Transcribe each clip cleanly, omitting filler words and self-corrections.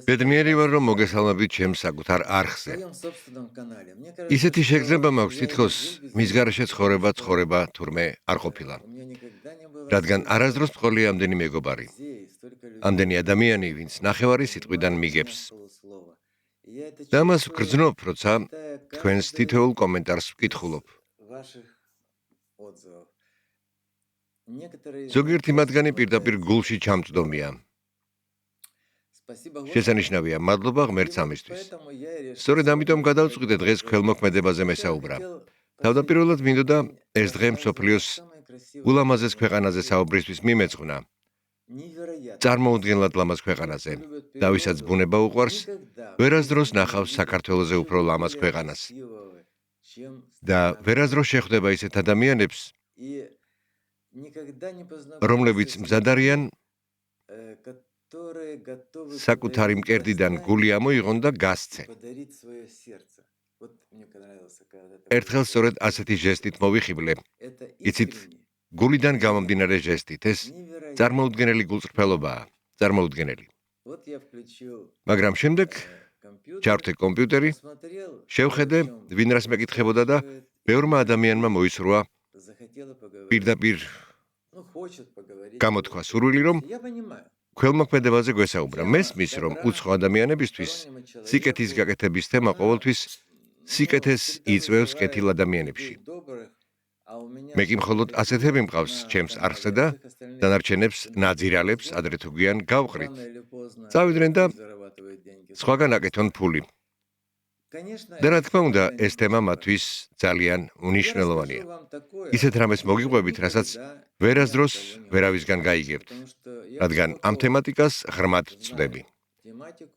ბედნიერი ვარ, რომ მოგესალმებით ჩემს საკუთარ არხზე. ისეთი შეგრძნება მაქვს, თითქოს მის გარეშე ცხოვრება თურმე არ ყოფილა. რადგან არასდროს მყოლია ამდენი მეგობარი. ამდენი ადამიანი, ვინც ნახევარი სიტყვიდან მიგებს. და მას ვგრძნობ, როცა თქვენს თითოეულ კომენტარს ვკითხულობ. ზოგიერთი მათგანი პირდაპირ გულში ჩამწვდომია. შესანიშნავია, მადლობა ღმერთს ამისთვის. სწორედ ამიტომ გადავწყვიტე დღეს ქველმოქმედებაზე მესაუბრა. თავდაპირველად მინდოდა ეს დღე მსოფლიოს ულამაზეს ქვეყანაზე საუბრისთვის მიმეწყნა. წარმოუდგენლად ლამაზ ქვეყანაზე, და ვისაც ბუნება უყვარს, ვერასდროს ნახავს საქართველოზე უფრო ლამაზ ქვეყანას. და ვერასდროს შეხვდება ისეთ ადამიანებს, რომლებიც მზად არიან საკუთარი მკერდიდან გული ამოიღონ და გასცე. ერთხელ სწორედ ასეთი ჟესტით მოვიხიბლე. იცით, გულიდან გამომდინარე ჟესტით, ეს წარმოუდგენელი გულწრფელობაა, წარმოუდგენელი. მაგრამ შემდეგ ჩავრთე კომპიუტერი, შევხედე, ვინ რას მეკითხებოდა და ბევრმა ადამიანმა მოისურვა პირდაპირ გამოთქვა სურვილი, რომ ქველმოქმედებაზე გვესაუბრა. მესმის, რომ უცხო ადამიანებისთვის სიკეთის გაკეთების თემა ყოველთვის სიკეთეს იწვევს კეთილ ადამიანებში. მე კი მხოლოდ ასეთები მყავს ჩემს არხზე და დანარჩენებს ნაძირალებს, ადრე თუ გვიან გავყრით. წავიდნენ და სხვაგან აკეთონ ფული. და რა თქმა უნდა, ეს თემა მათთვის ძალიან უნიშნელოვანია. ისეთ რამეს მოგიყვებით, რასაც ვერასდროს ვერავისგან გაიგებთ, რადგან ამ თემატიკას ღრმად ვწვდები.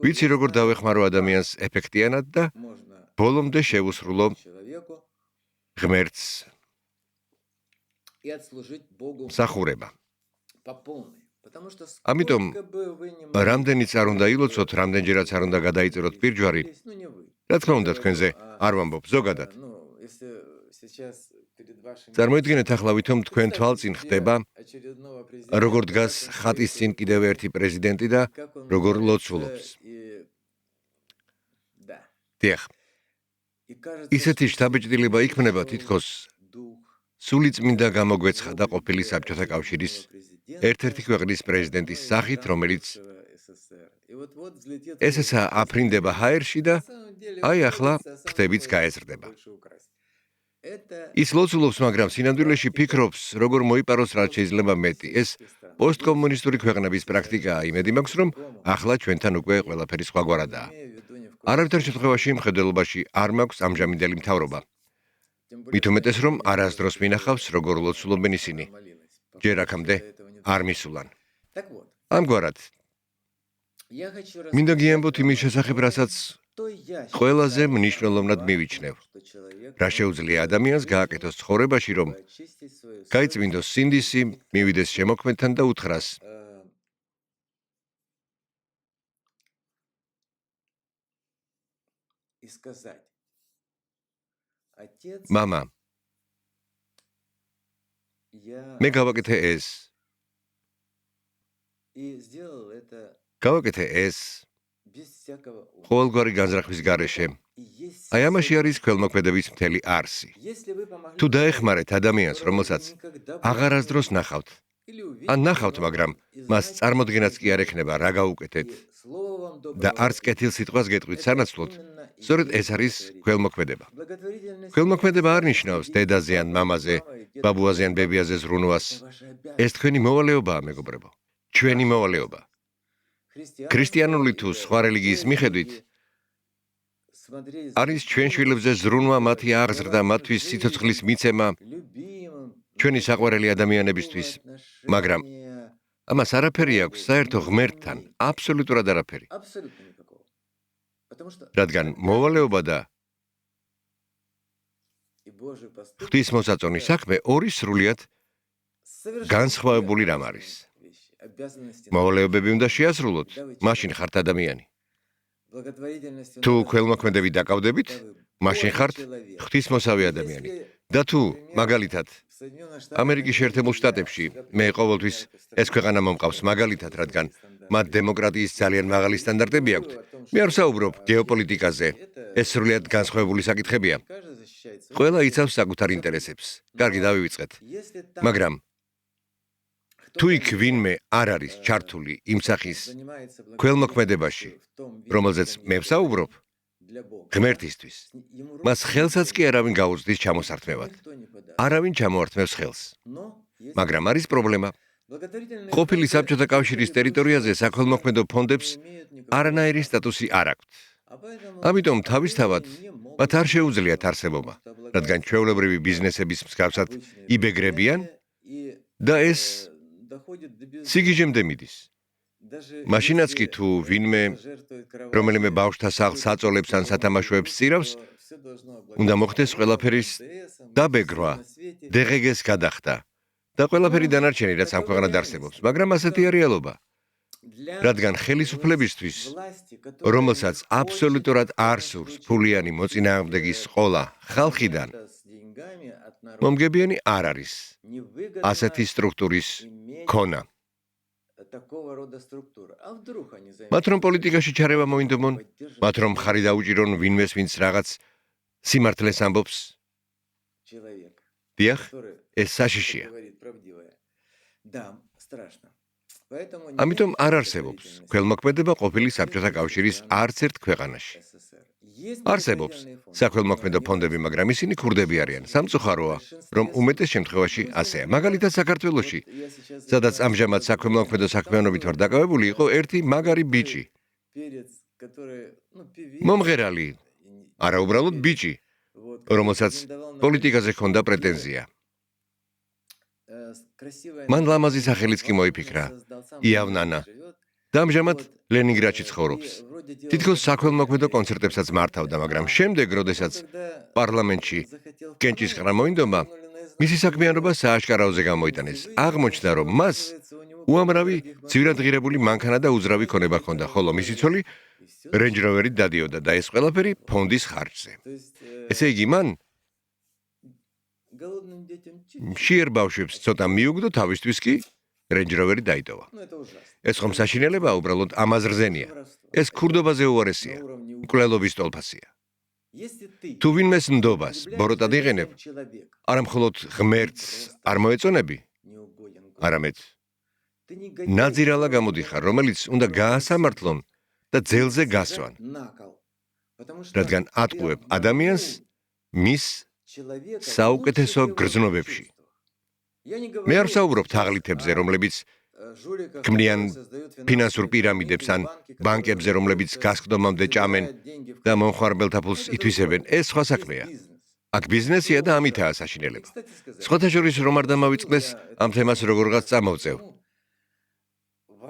ვიცი, როგორ დავეხმარო ადამიანს ეფექტიანად და ბოლომდე შევუსრულო ღმერთს მსახურება. ამიტომ, რამდენიც არ უნდა ილოცოთ, რამდენჯერაც არ უნდა გადაიწეროთ პირჯვარი, რა თქმა უნდა, თქვენზე არ ვამბობ ზოგადად. წარმოიდგინეთ ახლა ვითომ თქვენ თვალწინ ხდება, როგორ დგას ხატის წინ კიდევ ერთი პრეზიდენტი და როგორ ლოცულობს. დიახ. ისეთი შთაბეჭდილება იქმნება თითქოს სულიწმინდა გამოგვეცხადა ყოფილი საბჭოთა კავშირის ერთ-ერთი ქვეყნის პრეზიდენტის სახით, რომელიც ესეცა აფრინდება ჰაერში და აი ახლა ფრთებიც გაეზრდება. ის ლოცულობს, მაგრამ სინამდვილეში ფიქრობს, როგორ მოიპაროს რაც შეიძლება მეტი. ეს პოსტკომუნისტური ქვეყნების პრაქტიკაა, იმედი მაქვს, რომ ახლა ჩვენთან უკვე ყველაფერი სხვაგვარადაა. არავითარ შემთხვევაში მხედველობაში არ მაქვს ამჟამინდელი მთავრობა. მით უმეტეს, რომ არასდროს მინახავს, როგორ ლოცულობენ ისინი. ჯერ აქამდე არ მისულან. ამგვარად, მინდა გიამბოთ იმის შესახებ, რასაც ყველაზე მნიშვნელოვნად მივიჩნევ. რა შეუძლია ადამიანს გააკეთოს ცხოვრებაში, რომ გაიწმინდოს სინდისი, მივიდეს შემოქმედთან და უთხრას: მამა, მე გავაკეთე ეს. გავაკეთე ეს. ყოველგვარი განზრახვის გარეშე. აი ამაში არის ქველმოქმედების მთელი არსი. თუ დაეხმარეთ ადამიანს, რომელსაც აღარასდროს ნახავთ, ან ნახავთ, მაგრამ მას წარმოდგენაც კი არ ექნება, რა გაუკეთეთ და არც კეთილ სიტყვას გეტყვით სანაცვლოდ, სწორედ ეს არის ქველმოქმედება. ქველმოქმედება არ ნიშნავს დედაზე ან მამაზე, ბაბუაზე ან ბებიაზე ზრუნვას. ეს თქვენი მოვალეობაა, მეგობრებო, ჩვენი მოვალეობა. ქრისტიანული თუ სხვა რელიგიის მიხედვით არის ჩვენ შვილებზე ზრუნვა, მათი აღზრდა, მათთვის სიცოცხლის მიცემა, ჩვენი საყვარელი ადამიანებისთვის, მაგრამ ამას არაფერი აქვს საერთო ღმერთთან, აბსოლუტურად არაფერი. რადგან მოვალეობა და ღვთისმოსაწონი საქმე ორი სრულიად განსხვავებული რამ არის. მოვალეობები უნდა შეასრულოთ, მაშინ ხართ ადამიანი. თუ ქველმოქმედებით დაკავდებით, მაშინ ხართ ღვთისმოსავი ადამიანი. და თუ, მაგალითად, ამერიკის შეერთებულ შტატებში მე ყოველთვის ეს ქვეყანა მომყავს მაგალითად, რადგან მათ დემოკრატიის ძალიან მაღალი სტანდარტები აქვთ. მე არ ვსაუბრობ გეოპოლიტიკაზე, ეს სრულიად განსხვავებული საკითხებია. ყველა იცავს საკუთარ ინტერესებს. კარგი, დავივიწყეთ. მაგრამ თუ იქ ვინმე არ არის ჩართული იმ სახის ქველმოქმედებაში, რომელზეც მე ვსაუბრობ, ღმერთისთვის, მას ხელსაც კი არავინ გაუწვდის ჩამოსართმევად. არავინ ჩამოართმევს ხელს. მაგრამ არის პრობლემა. ყოფილი საბჭოთა კავშირის ტერიტორიაზე საქველმოქმედო ფონდებს არანაირი სტატუსი არ აქვთ. ამიტომ თავისთავად მათ არ შეუძლიათ არსებობა, რადგან ჩვეულებრივი ბიზნესების მსგავსად იბეგრებიან და ეს სიგიჟემდე მიდის. მაშინაც კი თუ ვინმე რომელიმე ბავშვთა სახლს აწოლებს ან სათამაშოებს წირავს, უნდა მოხდეს ყველაფერის დაბეგრვა, DGG-ს გადახდა და ყველაფერი დანარჩენი, რაც ამ ქვეყანად არსებობს, მაგრამ ასეთია რეალობა. რადგან ხელისუფლებისთვის, რომელსაც აბსოლუტურად არ სურს ფულიანი მოწინააღმდეგის ყოლა ხალხიდან, მომგებიანი არ არის ასეთი სტრუქტურის ქონა. მათ რომ პოლიტიკაში ჩარევა მოინდომონ, მათ რომ მხარი დაუჭირონ ვინმეს, ვინც რაღაც სიმართლეს ამბობს. დიახ, ეს საშიშია. ამიტომ არ არსებობს ქველმოქმედება ყოფილი საბჭოთა კავშირის არც ერთ ქვეყანაში. არსებობს საქველმოქმედო ფონდები, მაგრამ ისინი ქურდები არიან. სამწუხაროა, რომ უმეტეს შემთხვევაში ასეა. მაგალითად საქართველოში, სადაც ამჟამად საქველმოქმედო საქმიანობით ვარ დაკავებული, იყო ერთი მაგარი ბიჭი. მომღერალი, არა უბრალოდ ბიჭი, რომელსაც პოლიტიკაზე ჰქონდა პრეტენზია. მან ლამაზი სახელიც კი მოიფიქრა, იავნანა. და ამჟამად ლენინგრადში ცხოვრობს. თითქოს საქველმოქმედო კონცერტებსაც მართავდა, მაგრამ შემდეგ, როდესაც პარლამენტში კენჭისყრა მოინდომა, მისი საქმიანობა სააშკარაოზე გამოიტანეს. აღმოჩნდა, რომ მას უამრავი ძვირადღირებული მანქანა და უძრავი ქონება ჰქონდა, ხოლო მისი ცოლი Range Rover-ით დადიოდა და ეს ყველაფერი ფონდის ხარჯზე. ესე იგი, მან მშიერ ბავშვებს ცოტა მიუგდო, თავისთვის კი Range Rover-ი დაიტოვა. ეს ხომ საშინელებაა, უბრალოდ ამაზრზენია. ეს ქურდობაზე უარესია, მკვლელობის ტოლფასია. თუ ვინმეს ნდობას ბოროტად იყენებ, არა მხოლოდ ღმერთს არ მოეწონები, არამედ ნაძირალა გამოდიხარ, რომელიც უნდა გაასამართლონ და ძელზე გასვან. რადგან ატყუებ ადამიანს მის საუკეთესო გრძნობებში. მე არ ვსაუბრობ თაღლითებზე, რომლებიც ქმნიან ფინანსურ პირამიდებს ან ბანკებზე, რომლებიც გასკდომამდე ჭამენ და მომხმარებელთა ფულს ითვისებენ. ეს სხვა საქმეა. აქ ბიზნესია და ამითაა საშინელება. სხვათა შორის რომ არ დამავიწყდეს, ამ თემას როგორღაც წამოვწევ.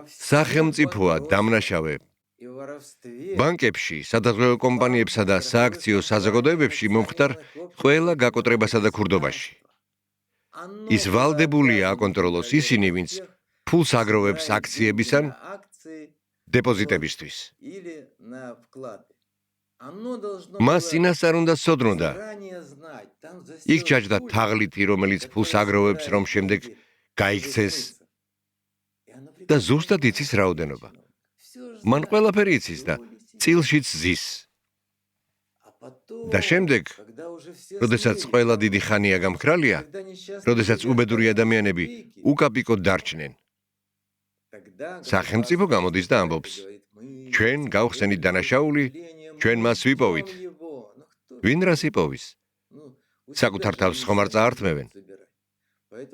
სახელმწიფოა დამნაშავე ბანკებში, სადაზღვევო კომპანიებსა და სააქციო საზოგადოებებში მომხდარ ყველა გაკოტრებასა და ქურდობაში. ის ვალდებულია აკონტროლოს ისინი, ვინც ფულს აგროვებს აქციების ან დეპოზიტებისთვის. მას წინასწარ უნდა სცოდნოდა. იქ ჩაჯდა თაღლითი, რომელიც ფულს აგროვებს, რომ შემდეგ გაიქცეს და ზუსტად იცის რაოდენობა. მან ყველაფერი იცის და წილშიც ზის. და შემდეგ, როდესაც ყველა დიდი ხანია გამქრალია, როდესაც უბედური ადამიანები უკაპიკოდ დარჩნენ, სახელმწიფო გამოდის და ამბობს, ჩვენ გავხსენით დანაშაული, ჩვენ მას ვიპოვით. ვინ რას იპოვის? საკუთარ თავს ხომ არ წაართმევენ?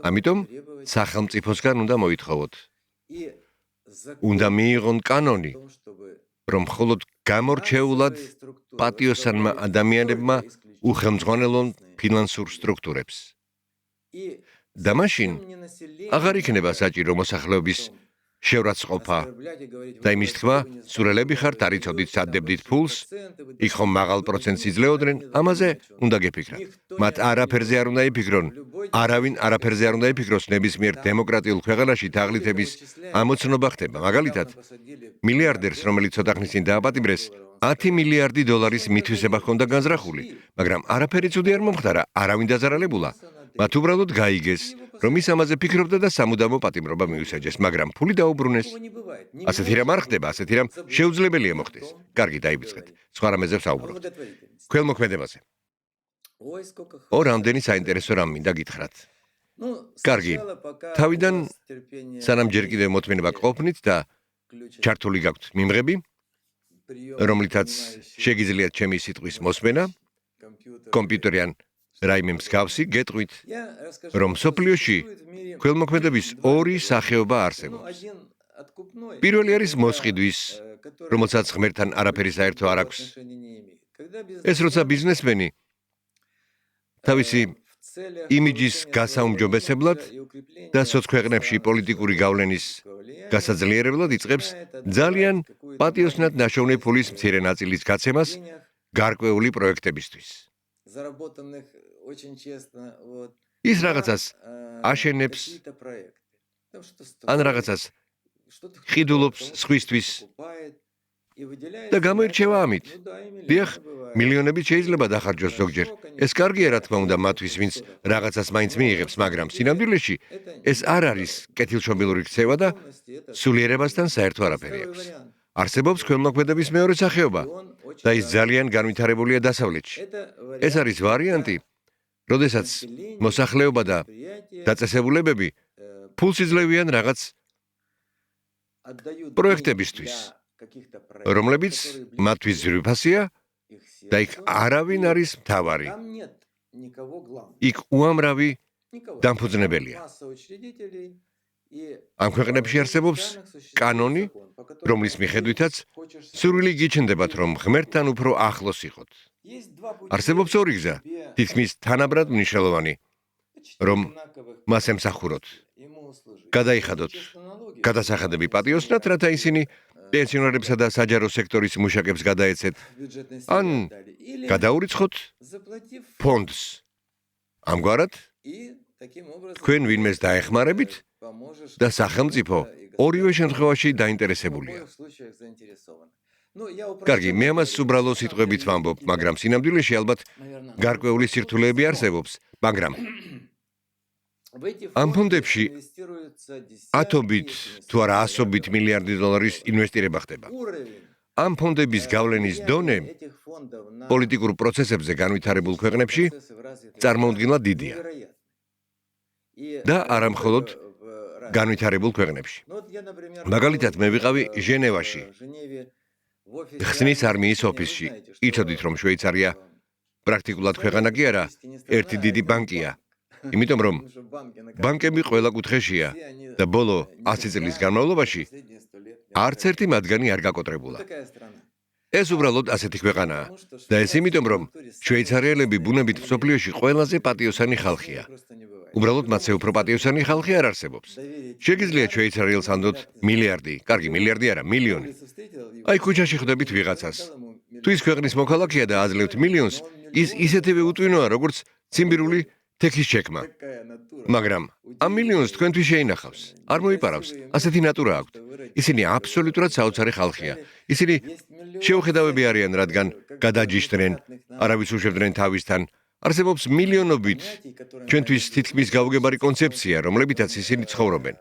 ამიტომ სახელმწიფოსგან უნდა მოითხოვოთ. უნდა მიიღონ კანონი, რომ მხოლოდ გამორჩეულად პატიოსანმა ადამიანებმა უხელმძღვანელონ ფინანსურ სტრუქტურებს. და მაშინ აღარ იქნება საჭირო მოსახლეობის შევრაცხყოფა და იმის თქვა, სულელები ხართ, არიცოდით სადებდით ფულს, იქ ხომ მაღალ პროცენტს იძლეოდნენ, ამაზე უნდა გეფიქრათ. მათ არაფერზე არ უნდა იფიქრონ, არავინ არაფერზე არ უნდა იფიქროს, ნებისმიერ დემოკრატიულ ქვეყანაში თაღლითების ამოცნობა ხდება. მაგალითად, მილიარდერს, რომელიც ცოტა ხნის წინ დააპატიმრეს, 10 მილიარდი დოლარის მითვისება ჰქონდა განზრახული, მაგრამ არაფერი ცუდი არ მომხდარა, არავინ დაზარალებულა მათ უბრალოდ გაიგეს, რომ ის ამაზე ფიქრობდა და სამუდამო პატიმრობა მიუსაჯეს, მაგრამ ფული დაუბრუნეს. ასეთი რამ არ ხდება, ასეთი რამ შეუძლებელია მოხდეს. კარგი, დაივიწყეთ. სხვა რამეზე ვსაუბრობთ. ქველმოქმედებაზე. რამდენი საინტერესო რამ მინდა გითხრათ. კარგი, თავიდან სანამ ჯერ კიდევ მოთმინება გყოფნით და ჩართული გაქვთ მიმღები, რომლითაც შეგიძლიათ ჩემი სიტყვის მოსმენა, კომპიუტერი ან რაიმე მსგავსი, გეტყვით, რომ მსოფლიოში ქველმოქმედების ორი სახეობა არსებობს. პირველი არის მოსყიდვის, რომელსაც ღმერთთან არაფერი საერთო არ აქვს. ეს როცა ბიზნესმენი თავისი იმიჯის გასაუმჯობესებლად და სოცქვეყნებში პოლიტიკური გავლენის გასაძლიერებლად იწყებს ძალიან პატიოსნად ნაშოვნი ფულის მცირე ნაწილის გაცემას გარკვეული პროექტებისთვის. ის რაღაცას აშენებს ან რაღაცას ყიდულობს სხვისთვის და გამოირჩევა ამით. დიახ, მილიონებით შეიძლება დახარჯოს ზოგჯერ. ეს კარგია, რა თქმა უნდა, მათთვის, ვინც რაღაცას მაინც მიიღებს, მაგრამ სინამდვილეში ეს არ არის კეთილშობილური ქცევა და სულიერებასთან საერთო არაფერი აქვს. არსებობს ქველმოქმედების მეორე სახეობა და ის ძალიან განვითარებულია დასავლეთში. ეს არის ვარიანტი, როდესაც მოსახლეობა და დაწესებულებები ფულს იძლევიან რაღაც პროექტებისთვის, რომლებიც მათთვის ძვირფასია და იქ არავინ არის მთავარი. იქ უამრავი დამფუძნებელია. ამ ქვეყნებში არსებობს კანონი, რომლის მიხედვითაც სურვილი გიჩნდებათ, რომ ღმერთთან უფრო ახლოს იყოთ. არსებობს ორი გზა, თითქმის თანაბრად მნიშვნელოვანი, რომ მას ემსახუროთ. გადაიხადოთ გადასახადები პატიოსნად, რათა ისინი პენსიონერებსა და საჯარო სექტორის მუშაკებს გადაეცეთ, ან გადაურიცხოთ ფონდს. ამგვარად, თქვენ ვინმეს დაეხმარებით და სახელმწიფო ორივე შემთხვევაში დაინტერესებულია. კარგი, მე ამას უბრალო სიტყვებით ვამბობ, მაგრამ სინამდვილეში ალბათ გარკვეული სირთულეები არსებობს, მაგრამ ამ ფონდებში ათობით თუ არა ასობით მილიარდი დოლარის ინვესტირება ხდება. ამ ფონდების გავლენის დონე პოლიტიკურ პროცესებზე განვითარებულ ქვეყნებში წარმოუდგენლად დიდია. და არა მხოლოდ განვითარებულ ქვეყნებში. მაგალითად, მე ვიყავი ჟენევაში, ხსნის არმიის ოფისში. იცოდით, რომ შვეიცარია პრაქტიკულად ქვეყანა კი არა, ერთი დიდი ბანკია. იმიტომ რომ ბანკები ყველა კუთხეშია და ბოლო 100 წლის განმავლობაში არც ერთი მათგანი არ გაკოტრებულა. ეს უბრალოდ ასეთი ქვეყანაა და ეს იმიტომ რომ შვეიცარიელები ბუნებით მსოფლიოში ყველაზე პატიოსანი ხალხია. უბრალოდ მათზე უფრო პატიოსანი ხალხი არ არსებობს. შეგიძლიათ შვეიცარიელს ანდოთ მილიარდი, კარგი, მილიარდი არა, მილიონი. აი ქუჩაში ხვდებით ვიღაცას. თუ ის ქვეყნის მოქალაქეა და აძლევთ მილიონს, ის ისეთივე უტვინოა, როგორც ციმბირული თექის ჩეკმა. მაგრამ ამ მილიონს თქვენთვის შეინახავს, არ მოიპარავს, ასეთი ნატურა აქვთ. ისინი აბსოლუტურად საოცარი ხალხია. ისინი შეუხედავები არიან, რადგან გადაჯიშდნენ, არავის უშევდნენ თავისთან. არსებობს მილიონობით ჩვენთვის თითქმის გაუგებარი კონცეფცია, რომლებითაც ისინი ცხოვრობენ.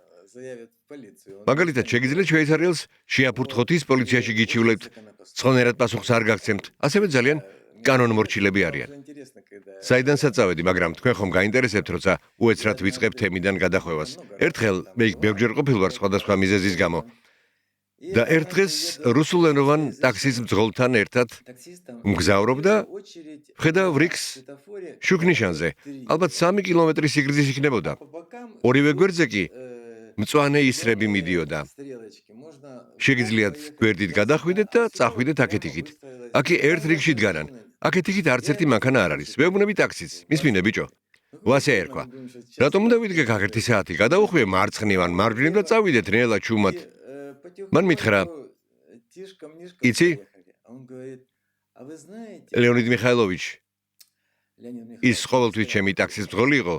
მაგალითად, შეგიძლიათ შვეიცარიელს შეაფურთხოთ ის პოლიციაში გიჩივლეთ, ცხონერად პასუხს არ გაგცემთ, ასევე ძალიან კანონმორჩილები არიან. საიდან საწავედი, მაგრამ თქვენ ხომ გაინტერესებთ, როცა უეცრად ვიწყებთ თემიდან გადახვევას. ერთხელ მე იქ ბევრჯერ ყოფილ ვარ სხვადასხვა მიზეზის გამო. და ერთ დღეს რუსულენოვან ტაქსის მძღოლთან ერთად მგზავრობ და ვხედავ რიქს შუქნიშანზე. ალბათ 3 კილომეტრის სიგრძის იქნებოდა. ორივე გვერდზე კი მწვანე ისრები მიდიოდა. შეგიძლიათ გვერდით გადახვიდეთ და წახვიდეთ აქეთ-იქით. აქი ერთ რიგში დგანან. აქეთ-იქით არც ერთი მანქანა არ არის. ვეუბნები ტაქსის. მისმინე ბიჭო. ვასე ერქვა. რატომ უნდა ვიდგე გაღერთი საათი? გადაუხვიე მარცხნივან, მარჯვნივ და წავიდეთ ნელა ჩუმად. მან მითხრა, იცი? ლეონიდ მიხაილოვიჩ, ის ყოველთვის ჩემი ტაქსის მძღოლი იყო,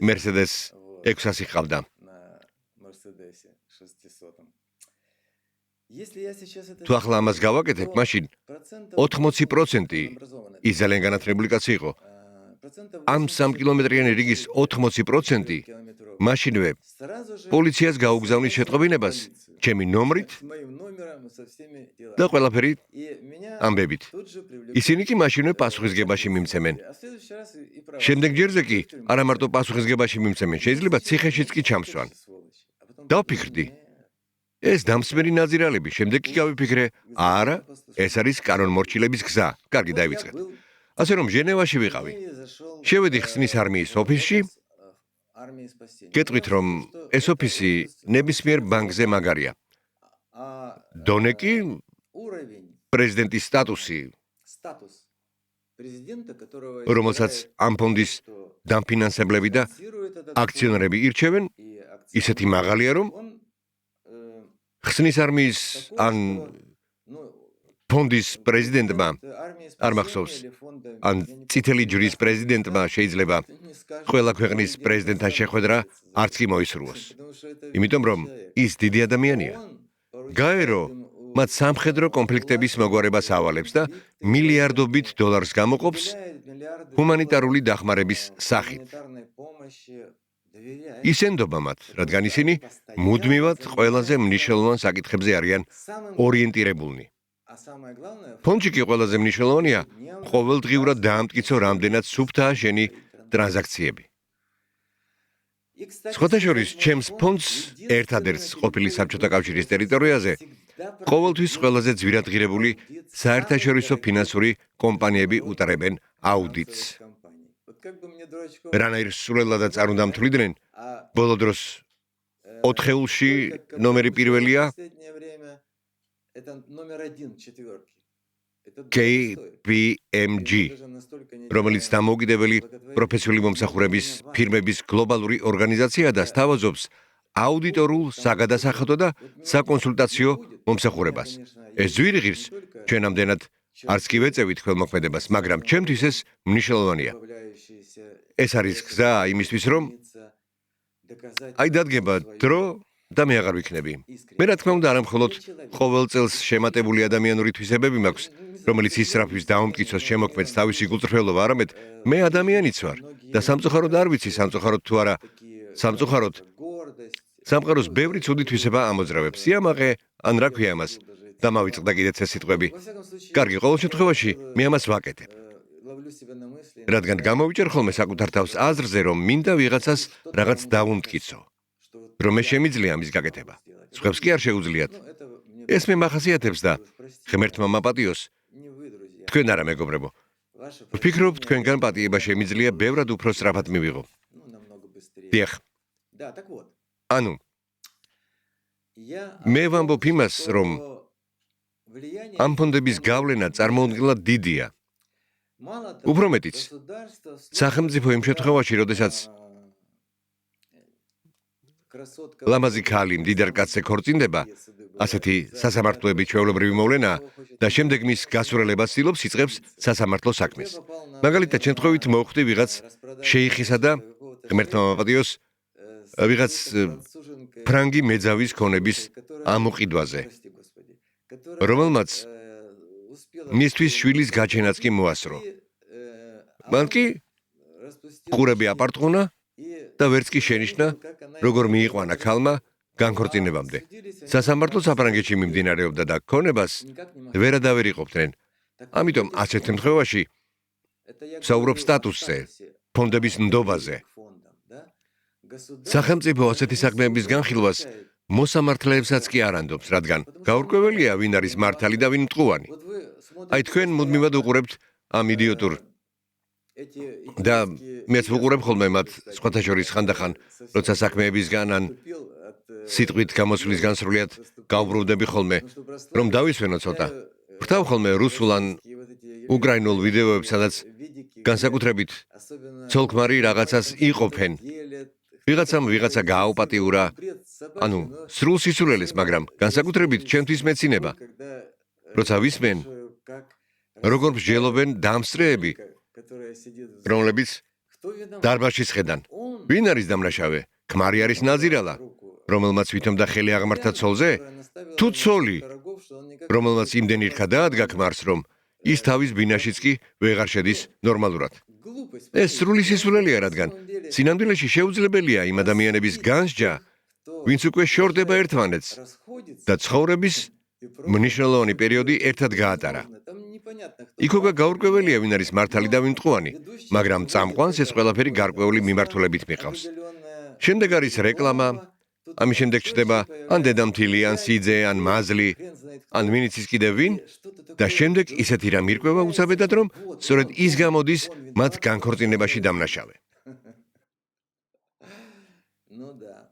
მერსედეს 600 ჰყავდა. თუ ახლა ამას გავაკეთებ, მაშინ 80% ის ძალიან განათლებული კაცი იყო. ამ 3 კილომეტრიანი რიგის 80% მაშინვე პოლიციას გაუგზავნის შეტყობინებას ჩემი ნომრით და ყველაფერი ამბებით. ისინი კი მაშინვე პასუხისგებაში მიმცემენ. შემდეგ ჯერზე კი არა მარტო პასუხისგებაში მიმცემენ, შეიძლება ციხეშიც კი ჩამსვან. დავფიქრდი, ეს დამსმენი ნაზირალები, შემდეგ კი გავიფიქრე, არა, ეს არის კანონმორჩილების გზა. კარგი, დაივიწყეთ. ასე რომ ჟენევაში ვიყავი. შევედი ხსნის არმიის ოფისში. გეტყვით, რომ ეს ოფისი ნებისმიერ ბანკზე მაგარია. დონე კი პრეზიდენტის სტატუსი, რომელსაც ამ ფონდის დამფინანსებლები და აქციონერები ირჩევენ, ისეთი მაღალია, რომ ხსნის არმიის ან ფონდის პრეზიდენტმა არ მახსოვს, ან წითელი ჯვრის პრეზიდენტმა შეიძლება ყველა ქვეყნის პრეზიდენტთან შეხვედრა არც კი მოისურვოს. იმიტომ რომ ის დიდი ადამიანია. გაერო მათ სამხედრო კონფლიქტების მოგვარებას ავალებს და მილიარდობით დოლარს გამოყოფს ჰუმანიტარული დახმარების სახით. ისენდობა მათ, რადგან ისინი მუდმივად ყველაზე მნიშვნელოვან საკითხებზე არიან ორიენტირებულნი. ფონდში კი ყველაზე მნიშვნელოვანია ყოველდღიურად დაამტკიცო რამდენად სუფთაა შენი ტრანზაქციები. სხვათა შორის, ჩემს ფონდს ერთადერთს ყოფილი საბჭოთა კავშირის ტერიტორიაზე ყოველთვის ყველაზე ძვირადღირებული საერთაშორისო ფინანსური კომპანიები უტარებენ აუდიტს. რანაირ სულელადაც არ უნდა მთვლიდნენ, ბოლო დროს 4-ში ნომერი პირველია KPMG, რომელიც დამოუკიდებელი პროფესიული მომსახურების ფირმების გლობალური ორგანიზაციაა და სთავაზობს აუდიტორულ საგადასახადო და საკონსულტაციო მომსახურებას. ეს ძვირი ღირს ჩვენ ამდენად არც კი ვეწევით ხელმოქმედებას, მაგრამ ჩემთვის ეს მნიშვნელოვანია. ეს არის გზა იმისთვის, რომ დადგება დრო და მე აღარ ვიქნები. მე რა თქმა უნდა არა მხოლოდ ყოველ წელს შემატებული ადამიანური თვისებები მაქვს, რომელიც ისრაფის დაუმტკიცოს შემოქმედს თავისი გულწრფელობა, არამედ მე ადამიანიც ვარ და სამწუხაროდ არ ვიცი სამწუხაროდ თუ არა. სამყაროს ბევრი ცუდი თვისება ამოძრავებს. სიამაყე ან რა ქვია ამას? დამავიწყდა კიდეც ეს სიტყვები. კარგი, ყოველ შემთხვევაში მე ამას ვაკეთებ. რადგან გამოვიჭერ ხოლმე საკუთარ თავს აზრზე, რომ მინდა ვიღაცას რაღაც დავუმტკიცო. რომ მე შემიძლია ამის გაკეთება. სხვებს კი არ შეუძლიათ. ეს მე მახასიათებს და ღმერთმა მაპატიოს. თქვენ არა მეგობრებო. ვფიქრობ, თქვენგან პატიება შემიძლია ბევრად უფრო სწრაფად მივიღო. დიახ. ანუ მე ვამბობ იმას, რომ ამ ფონდების გავლენა წარმოუდგენლად დიდია. უფრო მეტიც, სახელმწიფო იმ შემთხვევაში, როდესაც ლამაზი ქალი მდიდარ კაცზე ქორწინდება, ასეთი სასამართლოების ჩვეულებრივი მოვლენაა და შემდეგ მის გასურველებას ცდილობს იწყებს სასამართლო საქმეს. მაგალითად, შემთხვევით მოხვდი ვიღაც შეიხისა და ღმერთმა მაპატიოს ვიღაც ფრანგი მეძავის ქონების ამოყიდვაზე, რომელმაც მისთვის შვილის გაჩენაც კი მოასწრო. მან კი ყურები აპარტყუნა და ვერც კი შენიშნა, როგორ მიიყვანა ქალმა განქორწინებამდე. სასამართლო საფრანგეთში მიმდინარეობდა და ქონებას ვერავინ იყოფდნენ. ამიტომ ასეთ შემთხვევაში საუბრობ სტატუსზე, ფონდების ნდობაზე. სახელმწიფო ასეთი საქმეების განხილვას მოსამართლეებსაც კი არ ანდობს, რადგან გაურკვეველია, ვინ არის მართალი და ვინ მტყუანი. აი თქვენ მუდმივად უყურებთ ამ იდიოტურ და მეც ვუყურებ ხოლმე მათ სხვათა შორის ხანდახან, როცა საქმეებისგან ან სიტყვით გამოსვლისგან სრულიად გავბრუნდები ხოლმე, რომ დავისვენო ცოტა. ვრთავ ხოლმე რუსულ ან უკრაინულ ვიდეოებს, სადაც განსაკუთრებით ცოლ-ქმარი რაღაცას იყოფენ. ვიღაცამ ვიღაცა გააუპატიურა, ანუ სრულ სისულელეს, მაგრამ განსაკუთრებით ჩემთვის მეცინება. როცა ვისმენ, როგორ მსჯელობენ დამსწრეები, რომლებიც დარბაზში სხედან. ვინ არის დამნაშავე? ქმარი არის ნაზირალა, რომელმაც ვითომ და ხელი აღმართა ცოლზე? თუ ცოლი, რომელმაც იმდენ ირქა დაადგა ქმარს, რომ ის თავის ბინაშიც კი ვეღარ შედის ნორმალურად. ეს სრული სისულელია, რადგან სინამდვილეში შეუძლებელია იმ ადამიანების განსჯა, ვინც უკვე შორდება ერთმანეთს და ცხოვრების მნიშვნელოვანი პერიოდი ერთად გაატარა. იქოგა გაურკვეველია, ვინ არის მართალი და ვინ მტყუანი, მაგრამ წამყვანს ეს ყველაფერი გარკვეული მიმართულებით მიყავს. შემდეგ არის რეკლამა, ამის შემდეგ ჩდება ან დედამთილი, ან სიძე, ან მაზლი, ან ვინც ის კიდევ ვინ და შემდეგ ისეთი რამ ირკვევა უცაბედად, რომ სწორედ ის გამოდის მათ განქორწინებაში დამნაშავე.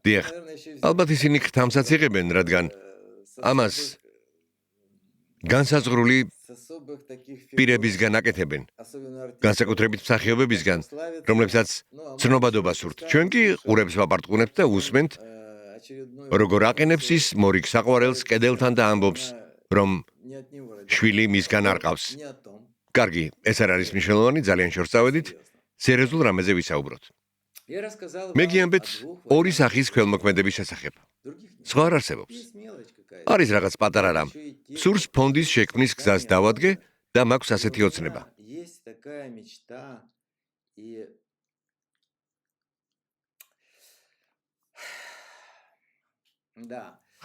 დიახ, ალბათ ისინი ხთამსაც იღებენ, რადგან ამას განსაზღვრული პირებისგან აკეთებენ, განსაკუთრებით მსახიობებისგან, რომლებსაც ცნობადობა სურთ. ჩვენ კი ყურებს ვაპარტყუნებთ და უსმენთ, როგორ აყენებს ის მორიგ საყვარელს კედელთან და ამბობს, რომ შვილი მისგან არ ყავს. კარგი, ეს არ არის მნიშვნელოვანი, ძალიან შორს წავედით, სერიოზულ რამეზე ვისაუბროთ. მე გიამბეთ ორი სახის ქველმოქმედების შესახებ. სხვა არ არსებობს. არის რაღაც პატარა რამ. სურს ფონდის შექმნის გზას დავადგე და მაქვს ასეთი ოცნება.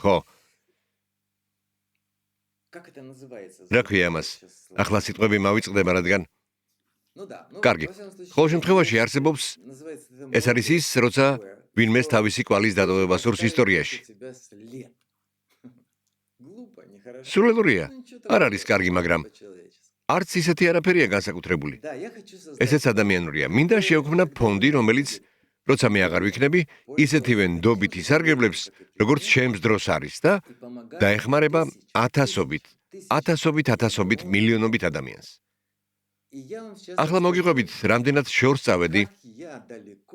ხო. რა ქვია ამას? ახლა სიტყვები მავიწყდება, რადგან კარგი. ყოველ შემთხვევაში არსებობს, ეს არის ის, როცა ვინმეს თავისი კვალის დატოვება სურს ისტორიაში. სულელურია. არ არის კარგი, მაგრამ არც ისეთი არაფერია განსაკუთრებული. ესეც ადამიანურია. მინდა შეექმნა ფონდი, რომელიც როცა მე აღარ ვიქნები, ისეთივე ნდობით ისარგებლებს, როგორც ჩემს დროს არის და დაეხმარება ათასობით, მილიონობით ადამიანს. ახლა მოგიყვებით, რამდენად შორს წავედი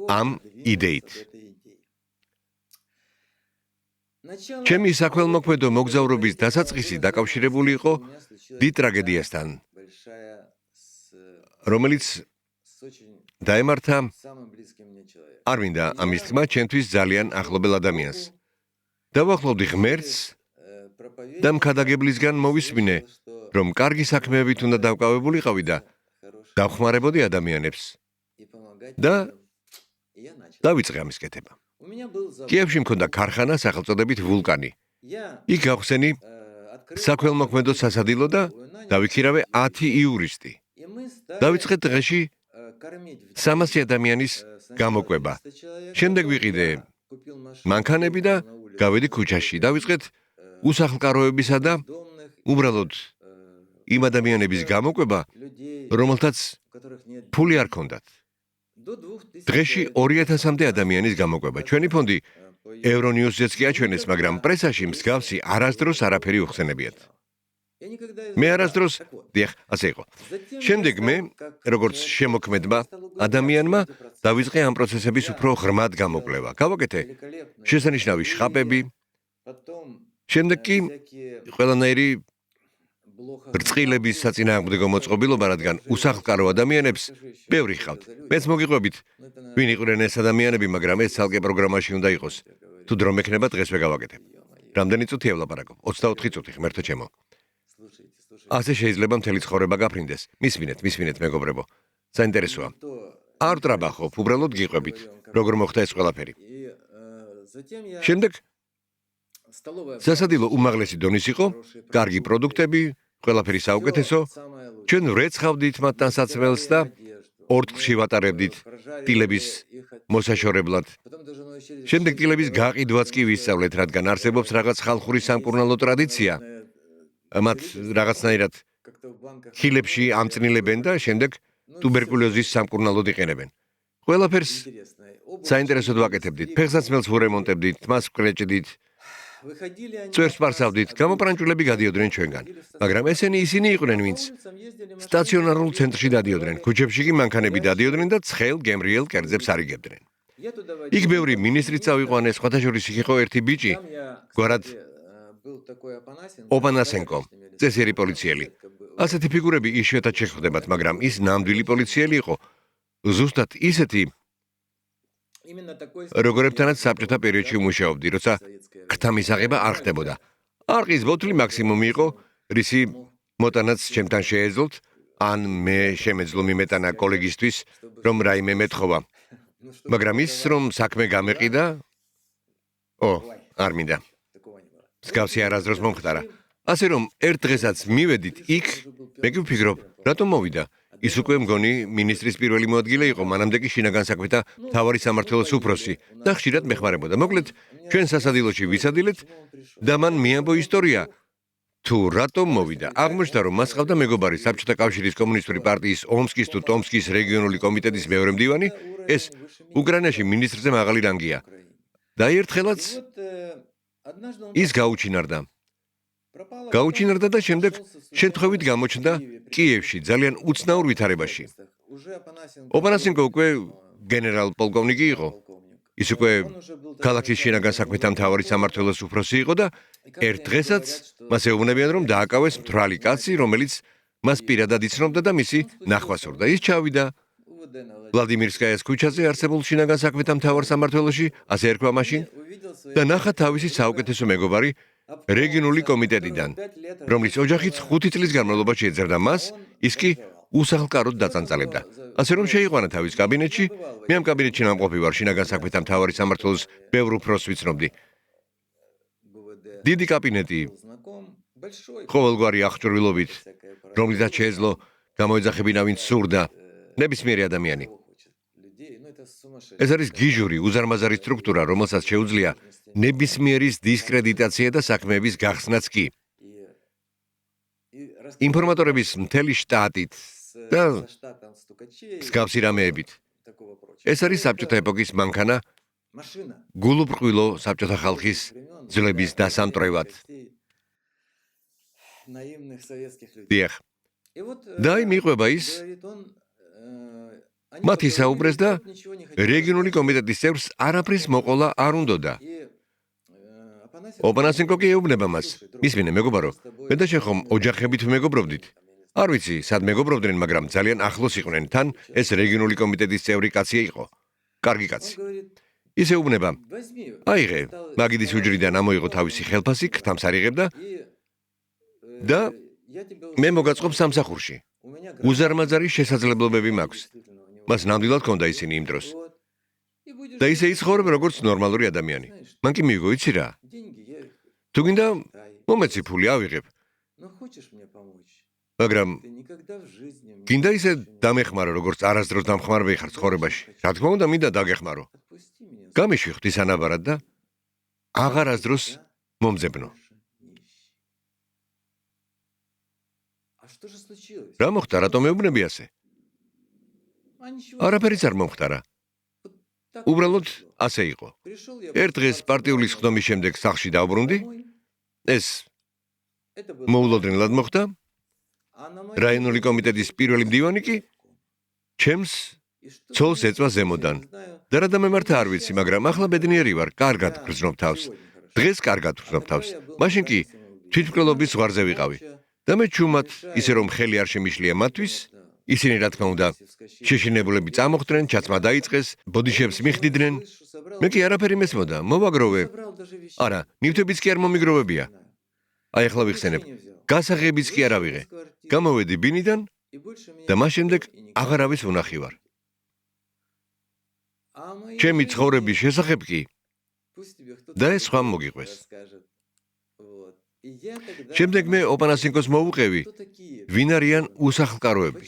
ამ იდეით. ჩემი საქველმოქმედო მოგზაურობის დასაწყისი დაკავშირებული იყო დიდ ტრაგედიასთან, რომელიც დაემართა არ მინდა ამის თქმა ჩემთვის ძალიან ახლობელ ადამიანს. დავახლოვდი ღმერთს და მქადაგებლისგან მოვისმინე, რომ კარგი საქმეებით უნდა დავკავებულიყავი და დავხმარებოდი ადამიანებს და დავიწყე ამის კეთება. კიევში მქონდა ქარხანა სახელწოდებით ვულკანი. იქ გავხსენი საქველმოქმედო სასადილო და დავიქირავე 10 იურისტი. დავიწყე დღეში 300 ადამიანის გამოკვება. შემდეგ ვიყიდე მანქანები და გავედი ქუჩაში. დავიწყეთ უსახლკაროებისა და უბრალოდ იმ ადამიანების გამოკვება, რომელთაც ფული არ ქონდათ. დღეში 2000-მდე ადამიანის გამოკვება. ჩვენი ფონდი ევრონიუსზეც კი აჩვენეს, მაგრამ პრესაში მსგავსი არასდროს არაფერი უხსენებიათ. მე არასდროს, დიახ, ასე იყო. შემდეგ მე, როგორც შემოქმედმა ადამიანმა, დავიწყე ამ პროცესების უფრო ღრმად გამოკვლევა. გავაკეთე შესანიშნავი შხაპები, შემდეგ კი ყველანაირი ბრწყილების საწინააღმდეგო მოწყობილობა, რადგან უსახლკარო ადამიანებს ბევრი ხავთ. მეც მოგიყვებით, ვინ იყვნენ ეს ადამიანები, მაგრამ ეს ცალკე პროგრამაში უნდა იყოს. თუ დრო მექნება, დღესვე გავაკეთებ. რამდენი წუთია ვლაპარაკობ? 24 წუთი, ღმერთო ჩემო. ასე შეიძლება მთელი ცხოვრება გაფრინდეს. მისმინეთ, მეგობრებო. საინტერესოა. არ ტრაბახობ, უბრალოდ გიყვებით, როგორ მოხდა ეს ყველაფერი. შემდეგ სასადილო უმაღლესი დონის იყო, კარგი პროდუქტები, ყველაფერი საუკეთესო. ჩვენ ვრეცხავდით მათთან საცმელს და ორთქლში ვატარებდით ტილების მოსაშორებლად. შემდეგ ტილების გაყიდვაც კი ვისწავლეთ, რადგან არსებობს რაღაც ხალხური სამკურნალო ტრადიცია. მათ რაღაცნაირად ხილებში ამწნილებენ და შემდეგ ტუბერკულოზის სამკურნალოდ იყენებენ. ყველაფერს საინტერესოდ ვაკეთებდით. ფეხსაცმელს ვურემონტებდით, თმას ვკრეჭდით, წვერს ვარსავდით, გამოპრანჭულები გადიოდნენ ჩვენგან. მაგრამ ისინი იყვნენ, ვინც სტაციონარულ ცენტრში დადიოდნენ, ქუჩებში კი მანქანები დადიოდნენ და ცხელ გემრიელ კერძებს არიგებდნენ. იქ ბევრი მინისტრიც წავიყვანეს, სხვათა შორის იქ იყო ერთი ბიჭი, გვარად ოპანასენკო, წესიერი პოლიციელი. ასეთი ფიგურები იშვიათად შეხვდებათ, მაგრამ ის ნამდვილი პოლიციელი იყო. ზუსტად ისეთი, როგორებთანაც საბჭოთა პერიოდში ვმუშაობდი, როცა ქთა მისაღება არ ხდებოდა. არყის ბოთლი მაქსიმუმი იყო, რისი მოტანაც ჩემთან შეეძლოთ, ან მე შემეძლო მიმეტანა კოლეგისთვის, რომ რაიმე მეთხოვა. მაგრამ ის, რომ საქმე გამეყიდა, არ მინდა. მსგავსი არასდროს მომხდარა. ასე რომ ერთ დღესაც მივედით იქ, მე კი ვფიქრობ, რატომ მოვიდა? ის უკვე მგონი მინისტრის პირველი მოადგილე იყო, მანამდე კი შინაგან საქმეთა მთავარი სამმართველოს უფროსი და ხშირად მეხმარებოდა. მოკლედ, ჩვენ სასადილოში ვისადილეთ და მან მიამბო ისტორია, თუ რატომ მოვიდა. აღმოჩნდა, რომ მას ჰყავდა მეგობარი საბჭოთა კავშირის კომუნისტური პარტიის ომსკის თუ ტომსკის რეგიონული კომიტეტის მეორე მდივანი, ეს უკრაინაში მინისტრზე მაღალი რანგია. და ერთხელაც ის გაუჩინარდა და შემდეგ შემთხვევით გამოჩნდა კიევში, ძალიან უცნაურ ვითარებაში. ოპანასენკო უკვე გენერალ-პოლკოვნიკი იყო. ის უკვე ქალაქის შინაგან საქმეთა მთავარი სამმართველოს უფროსი იყო და ერთ დღესაც მას ეუბნებიან, რომ დააკავეს მთვრალი კაცი, რომელიც მას პირადად იცნობდა და მისი ნახვას სურდა. ის ჩავიდა ვლადიმირსკაიას ქუჩაზე არსებულ შინაგან საქმეთა მთავარ სამმართველოში, ასე ერქვა მაშინ, და ნახა თავისი საუკეთესო მეგობარი რეგიონული კომიტეტიდან, რომლის ოჯახიც 5 წლის განმავლობაში ეძებდა მას, ის კი უსახლკაროდ დაწანწალებდა. ასე რომ შეიყვანა თავის კაბინეტში, მე ამ კაბინეტში ნამყოფი ვარ, შინაგან საქმეთა მთავარი სამმართველოს ბევრ უფროსს ვიცნობდი. დიდი კაბინეტი, ყოველგვარი აღჭურვილობით, რომლითაც შეეძლო გამოეძახებინა ვინც სურდა, ნებისმიერი ადამიანი. ეს არის გიჟური, უზარმაზარი სტრუქტურა, რომელსაც შეუძლია ნებისმიერის დისკრედიტაცია და საქმეების გახსნაც კი. ინფორმატორების მთელი შტატით და მსგავსი რამეებით. ეს არის საბჭოთა ეპოქის მანქანა, გულუბრყვილო საბჭოთა ხალხის ძვლების დასამტვრევად. დიახ. და მიყვება ის, მათ ისაუბრეს და რეგიონული კომიტეტის წევრს არაფრის მოყოლა არ უნდოდა. ოპანასენკო კი ეუბნება მას, მისმინე მეგობარო, მე და შენ ხომ ოჯახებით მეგობრობდით. არ ვიცი, სად მეგობრობდნენ, მაგრამ ძალიან ახლოს იყვნენ. თან ეს რეგიონული კომიტეტის წევრი კაცი იყო. კარგი კაცი. ის ეუბნება, აიღე, მაგიდის უჯრიდან ამოიღო თავისი ხელფასი, ქთამს არიღებდა და მე მოგაწყობ სამსახურში. უზარმაზარი შესაძლებლობები მაქვს. მას ნამდვილად ჰქონდა ისინი იმ დროს. და ისე იცხოვრებ როგორც ნორმალური ადამიანი. მან კი მიიღო, იცი რა? თუ გინდა, მომეცი ფული ავიღებ. მაგრამ გინდა ისე დამეხმარო, როგორც არასდროს დამხმარებე ხარ ცხოვრებაში. რა თქმა უნდა, მინდა დაგეხმარო. გამიშვი ღვთისანაბარად და აღარასდროს მომძებნო. რა მოხდა, რატომ ეუბნები ასე? არაფერიც არ მომხდარა. უბრალოდ ასე იყო. ერთ დღეს პარტიული სხდომის შემდეგ სახლში დავბრუნდი. ეს მოულოდნელად მოხდა. რაიონული კომიტეტის პირველი მდივანი კი ჩემს ცოლს ეწვა ზემოდან. და რა დამემართა არ ვიცი, მაგრამ ახლა ბედნიერი ვარ, კარგად გრძნობ თავს. დღეს კარგად გრძნობ თავს. მაშინ კი თვითმკვლელობის ზღვარზე ვიყავი. და მე ჩუმად, ისე რომ ხელი არ შემიშლია მათთვის, ისინი რა თქმა უნდა, შეშინებულები წამოხდნენ, ჩაცმა დაიწყეს, ბოდიშებს მიხდიდნენ. მე კი არაფერი მესმოდა, მოვაგროვე. არა, ნივთებიც კი არ მომიგროვებია. აი ახლა ვიხსენებ, გასაღებიც კი არ ავიღე. გამოვედი ბინიდან და მას შემდეგ აღარავის უნახი ვარ. ჩემი ცხოვრების შესახებ კი და ეს სხვამ მოგიყვეს. შემდეგ მე ოპანასენკოს მოვუყევი, ვინ არიან უსახლკაროები.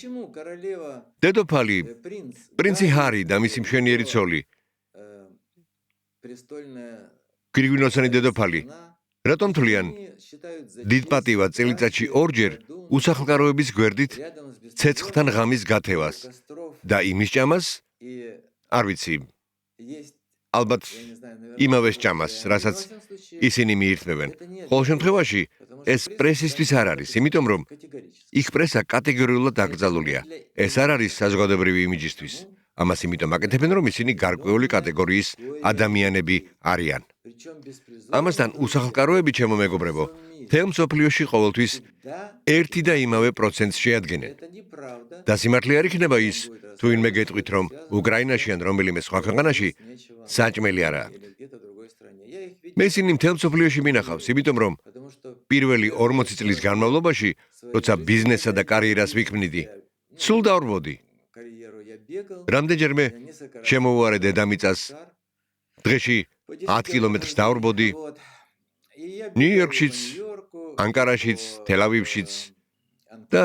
დედოფალი, პრინცი ჰარი და მისი მშვენიერი ცოლი, გვირგვინოსანი დედოფალი, რატომ თვლიან დიდპატივად წელიწადში ორჯერ უსახლკაროების გვერდით ცეცხლთან ღამის გათევას და იმის ჭამას, არ ვიცი, ალბათ იმავე ჭამას, რასაც ისინი მიირთმევენ. ყოველ შემთხვევაში ეს პრესისთვის არ არის, იმიტომ რომ იქ პრესა კატეგორიულად დაკრძალულია. ეს არ არის საზოგადოებრივი იმიჯისთვის. ამას იმიტომ აკეთებენ, რომ ისინი გარკვეული კატეგორიის ადამიანები არიან. ამასთან უსახლკაროები, ჩემო მეგობრებო, მთელ მსოფლიოში ყოველთვის ერთი და იმავე პროცენტს შეადგენენ. და სიმართლე არ იქნება ის, თუ ვინმე გეტყვით, რომ უკრაინაში ან რომელიმე სხვა ქვეყანაში საჭმელი არაა. მე ისინი მთელ მსოფლიოში მინახავს, იმიტომ რომ პირველი 40 წლის განმავლობაში, როცა ბიზნესსა და კარიერას ვიქმნიდი, სულ დავრბოდი. რამდენჯერმე შემოვუარე დედამიწას, დღეში 10 კილომეტრს დავრბოდი, ნიუ-იორკშიც, ანკარაშიც, თელ-ავივშიც და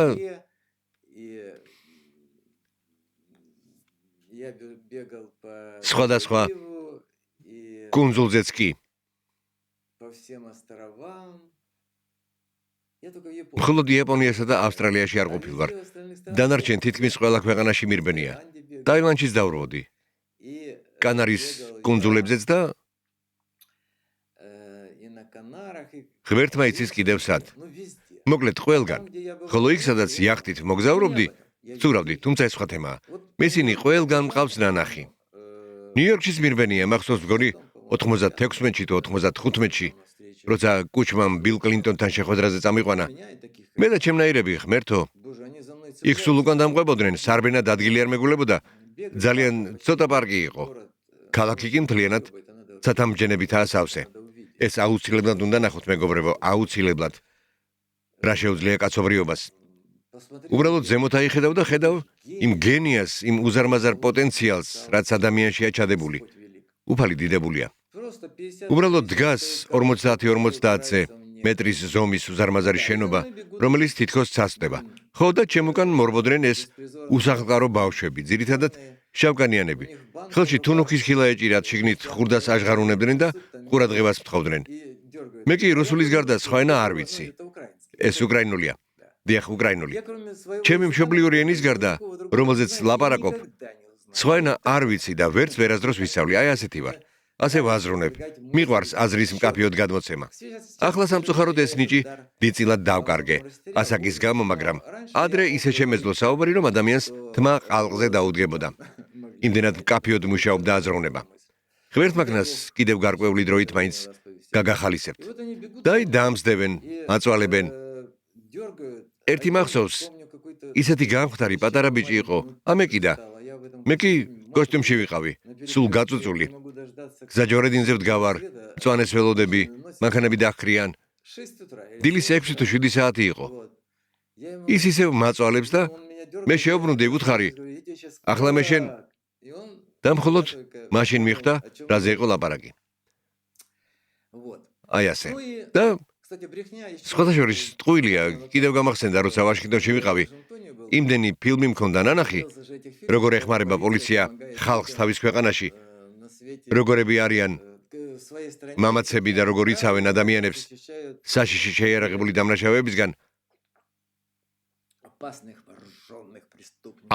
სხვადასხვა კუნძულზეც კი. მხოლოდ იაპონიასა და ავსტრალიაში არ ყოფილ ვარ. დანარჩენ თითქმის ყველა ქვეყანაში მირბენია. ტაილანდშიც დავრბოდი. კანარის კუნძულებზეც და ღმერთმა იცის კიდევ სად. მოკლედ ყველგან. ხოლო იქ სადაც იახტით მოგზაურობდი, ვწურავდი, თუმცა ეს სხვა თემაა. მესინი ყველგან მყავს ნანახი. ნიუ-იორკშიც მირბენია, მახსოვს მგონი 96-ში თუ 95-ში, როცა კუჩმამ ბილ კლინტონთან შეხვედრაზე წამიყვანა. მე და ჩემნაირები, ღმერთო, იქ სულ უკან დამყვებოდნენ, სარბენად ადგილი არ მეგულებოდა, ძალიან ცოტა პარკი იყო. ქალაქი კი მთლიანად ცათამბჯენებითაა სავსე. ეს აუცილებლად უნდა ნახოთ, მეგობრებო, აუცილებლად. რა შეუძლია კაცობრიობას. უბრალოდ ზემოთ აიხედავ და ხედავ იმ გენიას, იმ უზარმაზარ პოტენციალს, რაც ადამიანშია ჩადებული. უფალი დიდებულია. უბრალოდ დგას 50-50-ზე მეტრის ზომის უზარმაზარი შენობა, რომელიც თითქოს ცაცდება. ხო და ჩემ უკან მორბოდნენ ეს უსახლკარო ბავშვები, ძირითადად შავკანიანები. ხელში თუნუქის ხილა ეჭირათ, შიგნით ხურდას აჟღარუნებდნენ და ყურადღებას მთხოვდნენ. მე კი რუსულის გარდა სხვა ენა არ ვიცი. ეს უკრაინულია. დიახ, უკრაინული. ჩემი მშობლიური ენის გარდა, რომელზეც ლაპარაკობ, სხვა ენა არ ვიცი და ვერც ვერასდროს ვისწავლი. აი ასეთი ვარ. ასე ვაზრუნებ. მიყვარს აზრის მკაფიოდ გადმოცემა. ახლა სამწუხაროდ ეს ნიჭი დიდწილად დავკარგე. ასაკის გამო, მაგრამ ადრე ისე შემეძლო საუბარი, რომ ადამიანს თმა ყალყზე დაუდგებოდა. იმდენად მკაფიოდ მუშაობდა აზროვნება. ღმერთმაგნას კიდევ გარკვეული დროით მაინც გაგახალისებთ. და აი დაამსდებენ, აწვალებენ. ერთი მახსოვს, ისეთი გამხდარი პატარა ბიჭი იყო, ამეკიდა. მე კი კოსტიუმში ვიყავი, სულ გაწუწული. გზაჯვარედინზე ვდგავარ, მწვანეს ველოდები, მანქანები დაჰქრიან. დილის 6 თუ 7 საათი იყო. ის ისევ მაწვალებს და მე შეუბრუნდი, ვუთხარი, ახლა მე შენ და მხოლოდ მაშინ მიხვდა, რაზე იყო ლაპარაკი. აი ასე. და სხვათა შორის ტყუილია, კიდევ გამახსენდა, როცა ვაშინგტონში ვიყავი, იმდენი ფილმი მქონდა ნანახი, როგორ ეხმარება პოლიცია ხალხს თავის ქვეყანაში, როგორები არიან მამაცები და როგორ იცავენ ადამიანებს საშიში შეიარაღებული დამნაშავეებისგან,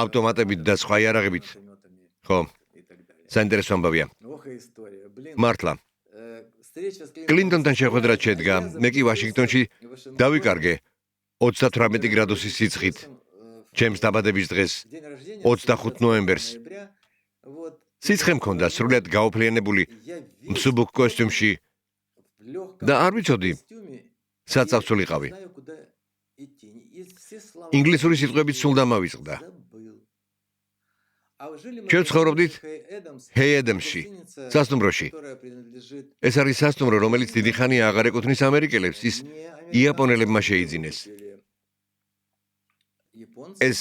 ავტომატებით და სხვა იარაღებით. ხო, საინტერესო ამბავია. მართლა. კლინტონთან შეხვედრა შედგა, მე კი ვაშინგტონში დავიკარგე 38 გრადუსის სიცხით. ჩემს დაბადების დღეს, 25 ნოემბერს. სიცხე მქონდა სრულად გაოფლიანებული მსუბუქ კოსტიუმში და არ ვიცოდი, სად წავსულიყავი. ინგლისური სიტყვებით სულ დამავიწყდა. ჩვენ ცხოვრობდით ჰეი ედამსში, სასტუმროში. ეს არის სასტუმრო, რომელიც დიდი ხანია აღარ ეკუთვნის ამერიკელებს, ის იაპონელებმა შეიძინეს. ეს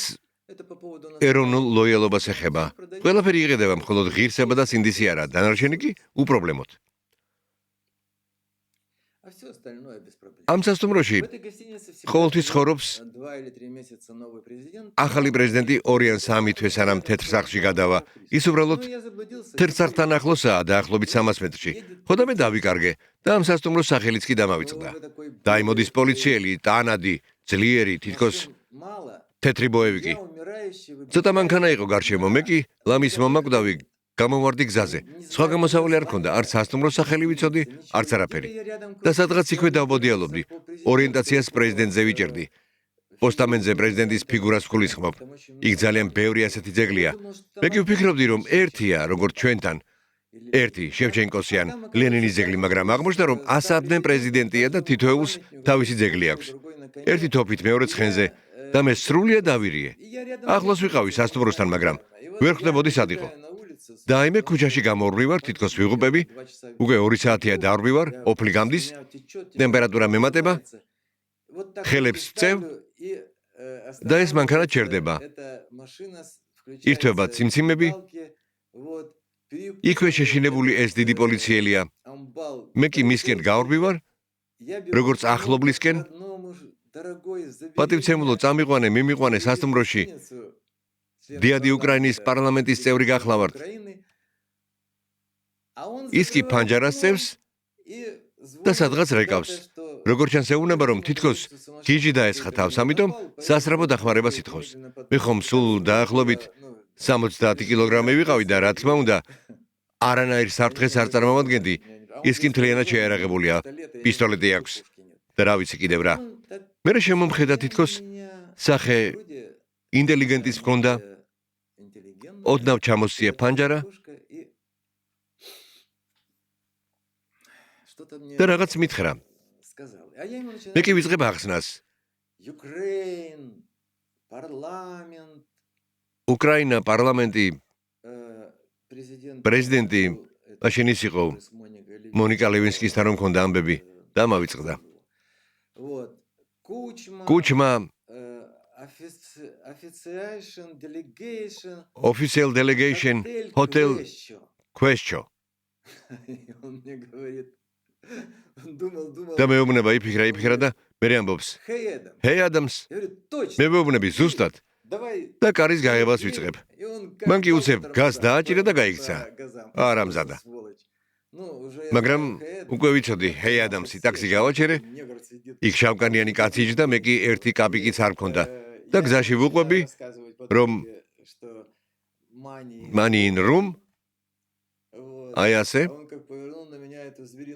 ეროვნულ ლოიალობას ეხება. ყველაფერი იღედება, მხოლოდ ღირსება და სინდისი არა, დანარჩენი კი უპრობლემოდ. ამ სასტუმროში ყოველთვის ცხოვრობს ახალი პრეზიდენტი 2 ან 3 თვე სანამ თეთრ სახლში გადავა. ის უბრალოდ თეთრ სახლთან ახლოსაა, დაახლოებით 300 მეტრში. ხო და მე დავიკარგე და ამ სასტუმროს სახელიც კი დამავიწყდა. დაიმოდის პოლიციელი, ტანადი, ძლიერი, თითქოს თეთრი ბოევიკი. ცოტა მანქანა იყო გარშემო, მე კი ლამის მომაკვდავი გამოვარდი გზაზე. სხვა გამოსავალი არ მქონდა, არც სასტუმროს სახელი ვიცოდი, არც არაფერი. და სადღაც იქვე დავბოდიალობდი. ორიენტაციას პრეზიდენტზე ვიჭერდი. პოსტამენტზე პრეზიდენტის ფიგურას ვგულისხმობ. იქ ძალიან ბევრი ასეთი ძეგლია. მე კი ვფიქრობდი, რომ ერთია, როგორც ჩვენთან. ერთი შევჩენკოსი ან ლენინის ძეგლი, მაგრამ აღმოჩნდა, რომ ასამდენ პრეზიდენტია და თითოეულს თავისი ძეგლი აქვს. ერთი თოფით, მეორე ცხენზე და მე სრულიად ავირიე. ახლოს ვიყავი სასტუმროსთან, მაგრამ ვერ ხვდებოდი სად იყო. დაიმე ქუჩაში გამოვრივარ, თითქოს ვიღუპები, უკვე 2 საათია დავრვივარ, ოფლი გამდის, ტემპერატურა მემატება, ხელებს ვწევ და ეს მანქანა ჩერდება. ირთვება ციმციმები, იქვე შეშინებული ეს დიდი პოლიციელია. მე კი მისკენ გავრვივარ, როგორც ახლობლისკენ. პატივცემულო წამიყვანე, მიმიყვანე სასტუმროში. დიადი უკრაინის პარლამენტის წევრი გახლავართ. ის კი ფანჯარას წევს და სადღაც რეკავს. როგორც ჩანს ეუბნება, რომ თითქოს გიჟი დაესხა თავს, ამიტომ სასწრაფო დახმარებას ითხოვს. მე ხომ სულ დაახლოებით 70 კილოგრამი ვიყავი და რა თქმა უნდა, არანაირ საფრთხეს არ წარმოვადგენდი. ის კი მთლიანად შეარაღებულია, პისტოლეტი აქვს და რა ვიცი კიდევ რა. მე შემომხედა თითქოს სახე ინტელიგენტის მქონდა, ოდნავ ჩამოსწია ფანჯარა და რაღაც მითხრა. მე კი ვიწყებ ახსნას. უკრაინა პარლამენტი პრეზიდენტი მაშინ ის იყო მონიკა ლევინსკისთან რომ მქონდა ამბები და მავიწყდა. კუჩმა official delegation hotel question. და მეუბნება იფიქრა და მე ამბობს. Hey Adams. მე მეუბნები ზუსტად. და კარის გაიღებას ვიწყებ. მან კი უცებ გაზ დააჭირა და გაიქცა. არა მზადა. მაგრამ უკვე ვიცოდი, Hey Adams-ი ტაქსი გავაჩერე. იქ შავკანიანი კაცი იჯდა, მე კი ერთი კაპიკიც არ მქონდა. და გზაში ვუყვები, რომ money in room აი ასე.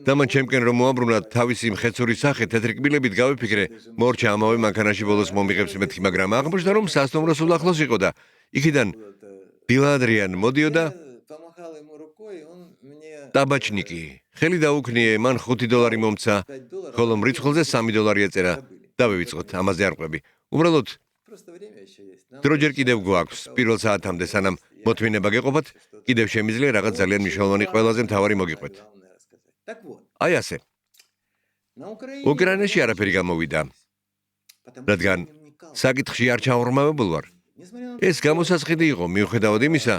და მან ჩემკენ რომ მოაბრუნა თავისი მხეცური სახე თეთრი კბილებით გავიფიქრე, მორჩა ამავე მანქანაში ბოლოს მომიღებს მეთქი, მაგრამ აღმოჩნდა რომ სასტუმრო სულ ახლოს იყო და იქიდან ბილადრიან მოდიოდა ტაბაჩნიკი. ხელი დაუქნიე, მან $5 მომცა, ხოლო მრიცხველზე $3 ეწერა. დავივიწყოთ, ამაზე არ ყვები. უბრალოდ დროჯერ კიდევ გვაქვს, პირველ საათამდე სანამ მოთმინება გეყოფათ, კიდევ შემიძლია რაღაც ძალიან მნიშვნელოვანი ყველაზე მთავარი მოგიყვეთ. აი ასე. უკრაინაში არაფერი გამოვიდა, რადგან საკითხში არ ჩაურმავებულ ვარ. ეს გამოსასყიდი იყო, მიუხედავად იმისა,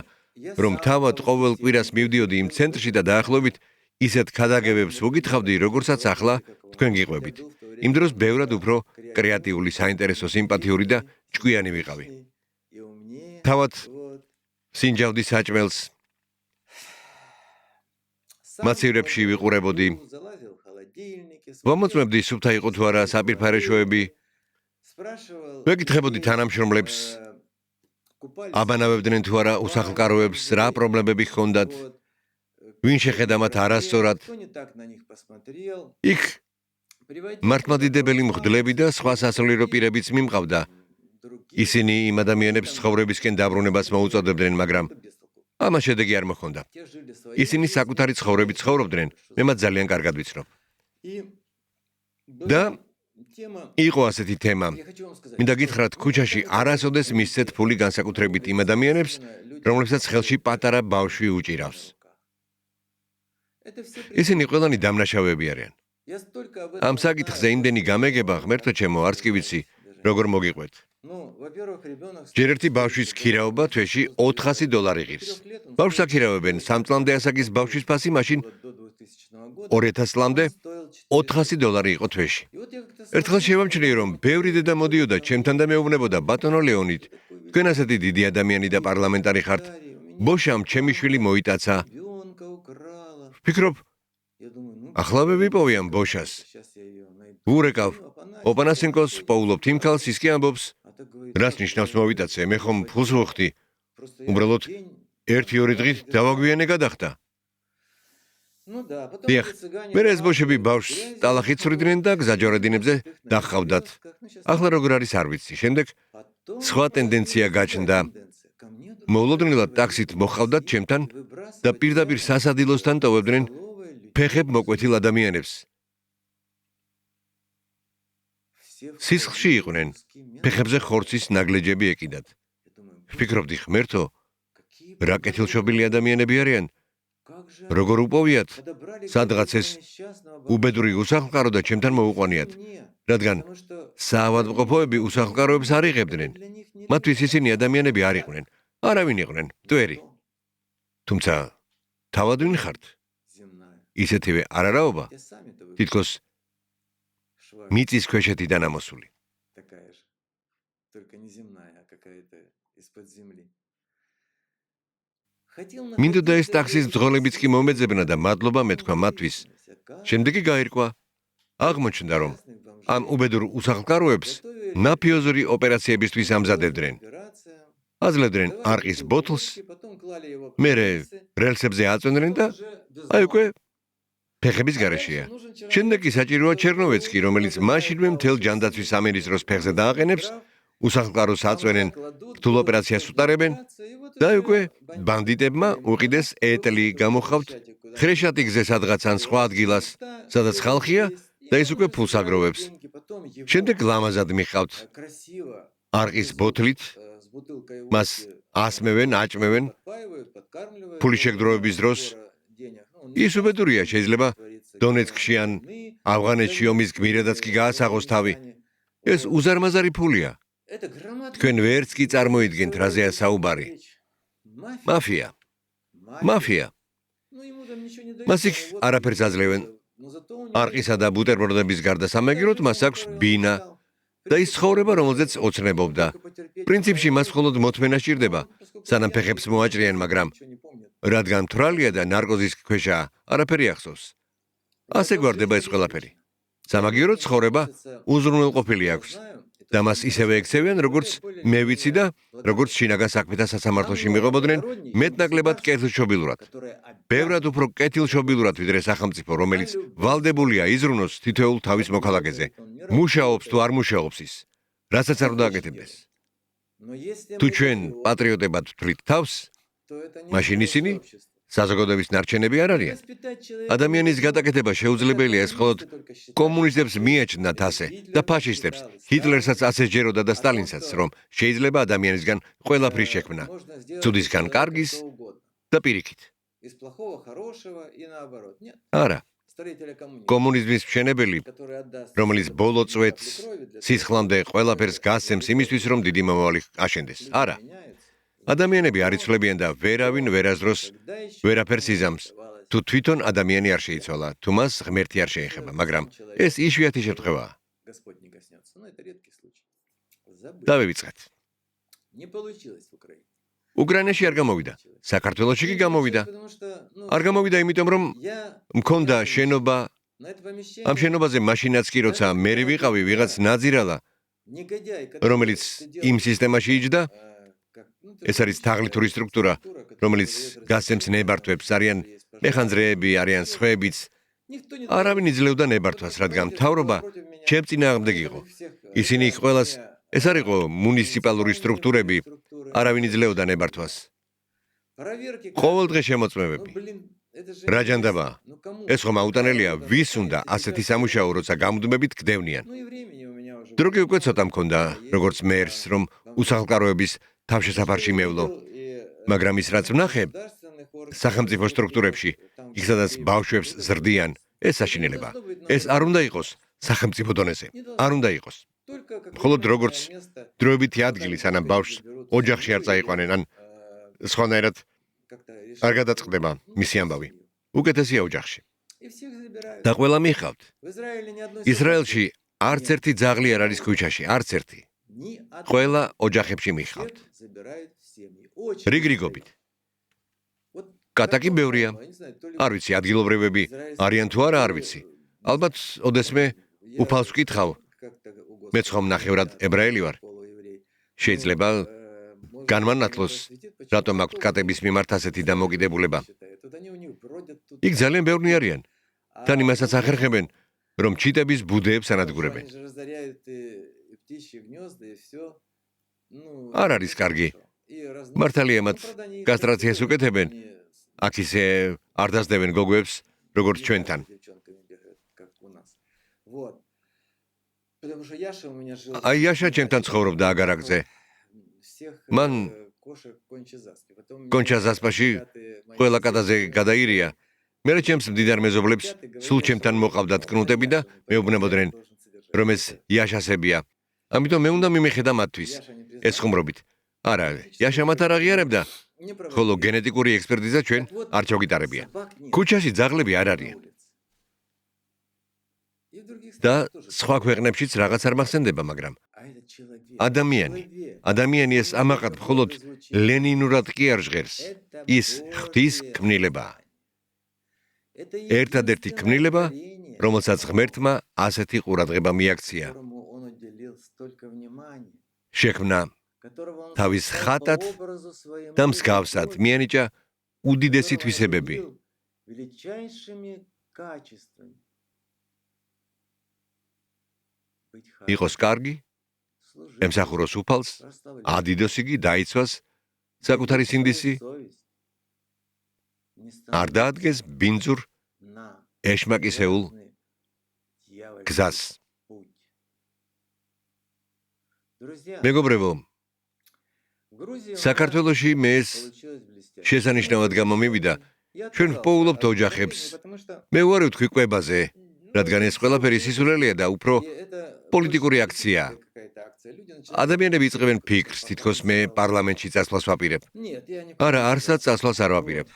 რომ თავად ყოველ კვირას მივდიოდი იმ ცენტრში და დაახლოებით ისეთ ქადაგებებს ვუგითხავდი, როგორცაც ახლა თქვენ გიყვებით. იმ დროს ბევრად უფრო კრეატიული, საინტერესო, სიმპათიური და ჭკვიანი ვიყავი. თავად სინჯავდი საჭმელს, მაცევრებში ვიყურებოდი, ვამოწმებდი სუფთა იყო თუ არა საპირფარეშოები, ვეკითხებოდი თანამშრომლებს, აბანავებდნენ თუ არა უსახლკაროებს, რა პრობლემები ჰქონდათ, ვინ შეხედა მათ არასწორად. იქ მართლმადიდებელი მღვდლები და სხვა სასულიერო პირებიც მიმყავდა. ისინი იმ ადამიანებს ცხოვრებისკენ დაბრუნებას მოუწოდებდნენ, მაგრამ ამას შედეგი არ მოხონდა. ისინი საკუთარი ცხოვრებით ცხოვრობდნენ, მე მათ ძალიან კარგად ვიცნობ. და იყო ასეთი თემა. მინდა გითხრათ, ქუჩაში არასოდეს მისცეთ ფული განსაკუთრებით იმ ადამიანებს, რომლებსაც ხელში პატარა ბავშვი უჭირავს. ისინი ყველანი დამნაშავეები არიან. ამ საკითხზე იმდენი გამეგება, ღმერთო ჩემო, არც კი ვიცი, როგორ მოგიყვეთ. ჯერ ერთი ბავშვის ქირაობა თვეში $400 ღირს. ბავშვს აქირავებენ 3 წლამდე ასაკის ბავშვის ფასი, მაშინ 2000 წლამდე $400 იყო თვეში. ერთხელ შევამჩნიე, რომ ბევრი დედა მოდიოდა ჩემთან და მეუბნებოდა, ბატონო ლეონიდ, თქვენ ასეთი დიდი ადამიანი და პარლამენტარი ხართ, ბოშამ ჩემი შვილი მოიტაცა. ვფიქრობ, ახლა ვიპოვი ამ ბოშას. ვურეკავ, ოპანასენკოს პოულობთ იმ ქალს, ის კი ამბობს, რას ნიშნავს მოვიტაცე, მე ხომ ფულს ვუხდი. უბრალოდ 1-2 დღით დავაგვიანე გადახდა. დიახ, მე ეს ბოშები ბავშვს ტალახით ცვლიდნენ და გზაჯვარედინებზე დახავდათ. ახლა როგორ არის არ ვიცი. შემდეგ სხვა ტენდენცია გაჩნდა. მოულოდნელად ტაქსით მოხავდათ ჩემთან და პირდაპირ სასადილოსთან ტოვებდნენ ფეხებ მოკვეთილ ადამიანებს. სისხლში იყვნენ, ფეხებზე ხორცის ნაგლეჯები ეკიდათ. ვფიქრობდი, ღმერთო, რა კეთილშობილი ადამიანები არიან, როგორ უპოვიათ, სადღაც ეს უბედური უსახლკარო და ჩემთან მოუყვანიათ, რადგან საავადმყოფოები უსახლკაროებს არ იღებდნენ. მათთვის ისინი ადამიანები არ იყვნენ, არავინ იყვნენ, მტვერი. თუმცა თავად ვინ ხართ? ისეთივე არარაობა, თითქოს მიწის ქვეშეთიდან ამოსული. მინდოდა ეს ტაქსის მძღოლებიც კი მომეძებნა და მადლობა მეთქვა მათთვის. შემდეგი გაირკვა, აღმოჩნდა, რომ ამ უბედურ უსახლკაროებს მაფიოზური ოპერაციებისთვის ამზადებდნენ. აძლევდნენ არყის ბოთლს, მერე რელსებზე აწვენდნენ და აი უკვე ფეხების გარეშეა. შემდეგ კი საჭიროა ჩერნოვეცკი, რომელიც მაშინვე მთელ ჯანდაცვის სამინისტროს ფეხზე დააყენებს, უსახლკაროს აწვენენ, რთულ ოპერაციას უტარებენ და უკვე ბანდიტებმა უყიდეს ეტლი გამოხავთ ხრეშატიგზე სადღაც ან სხვა ადგილას, სადაც ხალხია და ის უკვე ფულს აგროვებს. შემდეგ ლამაზად მიყავთ არყის ბოთლით, მას ასმევენ, აჭმევენ, ფულის შეგროვების დროს. ის უბედურია, შეიძლება დონეცკში ან ავღანეთში ომის გმირადაც კი გაასაღოს თავი. ეს უზარმაზარი ფულია. თქვენ ვერც კი წარმოიდგენთ, რაზეა საუბარი. მაფია. მას იქ არაფერს აძლევენ. არყისა და ბუტერბროდების გარდა სამაგიეროდ მას აქვს ბინა და ის ცხოვრება, რომელზეც ოცნებობდა. პრინციპში მას მხოლოდ მოთმენა სჭირდება, სანამ ფეხებს მოაჭრიან, მაგრამ რადგან მთვრალია და ნარკოზის ქვეშაა, არაფერი ახსოვს. ასე გვარდება ეს ყველაფერი. სამაგიეროდ ცხოვრება უზრუნველყოფილი აქვს და მას ისევე ექცევიან, როგორც მე ვიცი და როგორც შინაგან საქმეთა სასამართლოში მიიღებოდნენ მეტნაკლებად კეთილშობილურად. ბევრად უფრო კეთილშობილურად, ვიდრე სახელმწიფო, რომელიც ვალდებულია იზრუნოს თითოეულ თავის მოქალაქეზე. მუშაობს თუ არ მუშაობს ის, რასაც არ უნდა აკეთებდეს. თუ ჩვენ პატრიოტებად ვთვლით თავს, მაშინ ისინი საზოგადოების ნარჩენები არ არიან. ადამიანის გადაკეთება შეუძლებელია, ეს მხოლოდ კომუნისტებს მიაჩნდათ ასე და ფაშისტებს, ჰიტლერსაც ასე ჯეროდა და სტალინსაც, რომ შეიძლება ადამიანისგან ყველაფრის შექმნა, ცუდისგან კარგის და პირიქით. არა. კომუნიზმის მშენებელი, რომელიც ბოლო წვეთს სისხლამდე ყველაფერს გასცემს იმისთვის, რომ დიდი მომავალი აშენდეს. არა. ადამიანები არ იცვლებიან და ვერავინ ვერასდროს ვერაფერს იზამს. თუ თვითონ ადამიანი არ შეიცვალა, თუ მას ღმერთი არ შეეხება, მაგრამ ეს იშვიათი შემთხვევაა. დავივიწყეთ. უკრაინაში არ გამოვიდა, საქართველოში კი გამოვიდა. არ გამოვიდა იმიტომ, რომ მქონდა შენობა, ამ შენობაზე მაშინაც კი, როცა მე ვიყავი ვიღაც ნაძირალა, რომელიც იმ სისტემაში იჯდა. ეს არის თაღლითური სტრუქტურა, რომელიც გასცემს ნებართვებს, არიან მეხანძრეები, არიან სხვაებიც. არავინ იძლეოდა ნებართვას, რადგან მთავრობა ჩემ წინააღმდეგ იყო. ისინი იქ ყველას, ეს არ იყო მუნიციპალური სტრუქტურები, არავინ იძლეოდა ნებართვას. ყოველდღე შემოწმებები. რა ჯანდაბაა? ეს ხომ აუტანელია, ვის უნდა ასეთი სამუშაო, როცა გამუდმებით გდევნიან. დრო კი უკვე ცოტა მქონდა, როგორც მერს, რომ უსახლკაროების თავშესაფარში მევლო, მაგრამ ის რაც ვნახე, სახელმწიფო სტრუქტურებში, იქ სადაც ბავშვებს ზრდიან, ეს საშინელება. ეს არ უნდა იყოს სახელმწიფო დონეზე. არ უნდა იყოს. მხოლოდ როგორც დროებითი ადგილი, სანამ ბავშვს ოჯახში არ წაიყვანენ, ან სხვანაირად არ გადაწყდება მისი ამბავი. უკეთესია ოჯახში. და ყველა მიჰყავთ. ისრაელში არც ერთი ძაღლი არ არის ქუჩაში, არც ერთი. ყველა ოჯახებში მიჰყავთ. რიგრიგობით. კატა კი ბევრია. არ ვიცი, ადგილობრივები არიან თუ არა, არ ვიცი. ალბათ ოდესმე უფალს ვკითხავ. მეც ხომ ნახევრად ებრაელი ვარ. შეიძლება განმანათლოს, რატომ აქვთ კატების მიმართ ასეთი დამოკიდებულება. იქ ძალიან ბევრნი არიან. თან იმასაც ახერხებენ, რომ ჩიტების ბუდეებს ანადგურებენ. არ არის კარგი. მართალია მათ კასტრაციას უკეთებენ. აქ ისე არ დასდევენ გოგოებს, როგორც ჩვენთან. აი, იაშა ჩემთან ცხოვრობდა აგარაკზე. მან კონჩა ზასპაში ყველა კატაზე გადაირია. მე ჩემს მდიდარ მეზობლებს სულ ჩემთან მოყავდათ კნუტები და მეუბნებოდნენ, რომ ეს იაშასებია. ამიტომ მე უნდა მიმეხედა მათთვის. ეს ხუმრობით. არა, იაშა მათ არ აღიარებდა. ხოლო გენეტიკური ექსპერტიზა ჩვენ არ ჩავგიტარებია. ქუჩაში ძაღლები არ არიან. და სხვა ქვეყნებშიც რაღაც არ მახსენდება, მაგრამ ადამიანი ეს ამაყად მხოლოდ ლენინურად კი არ ჟღერს. ის ღვთის ქმნილებაა. ერთადერთი ქმნილება, რომელსაც ღმერთმა ასეთი ყურადღება მიაქცია. შექმნა თავის ხატად და მსგავსად მიანიჭა უდიდესი თვისებები. იყოს კარგი, ემსახუროს უფალს, ადიდოს იგი, დაიცვას საკუთარი სინდისი, არ დაადგეს ბინძურ ეშმაკისეულ გზას. მეგობრებო, საქართველოში მე ეს შესანიშნავად გამომივიდა. ჩვენ ვპოულობთ ოჯახებს. მე ვარ ვთქვი კვებაზე, რადგან ეს ყველაფერი სისულელეა და უფრო პოლიტიკური აქციაა. ადამიანები იწყებენ ფიქრს, თითქოს მე პარლამენტში წასვლას ვაპირებ. არა, არცად წასვლას არ ვაპირებ.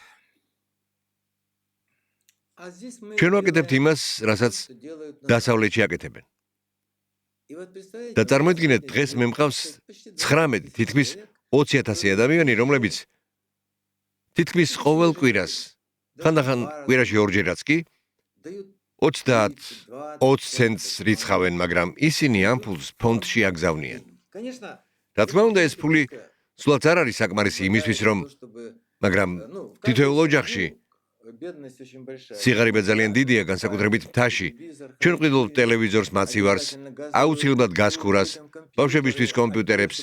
ჩვენ ვაკეთებთ იმას, რასაც დასავლეთში აკეთებენ. და წარმოიდგინეთ, დღეს მე მყავს 19, თითქმის 20,000 ადამიანი, რომლებიც თითქმის ყოველ კვირას, ხანდახან კვირაში ორჯერაც კი 30-20 ცენტს რიცხავენ, მაგრამ ისინი ამ ფულს ფონდში აგზავნიან. რა თქმა უნდა, ეს ფული სულაც არ არის საკმარისი იმისთვის, რომ მაგრამ თითოეულ ოჯახში სიღარიბე ძალიან დიდია, განსაკუთრებით მთაში. ჩვენ ვყიდულობთ ტელევიზორს, მაცივარს, აუცილებლად გაზქურას, ბავშვებისთვის კომპიუტერებს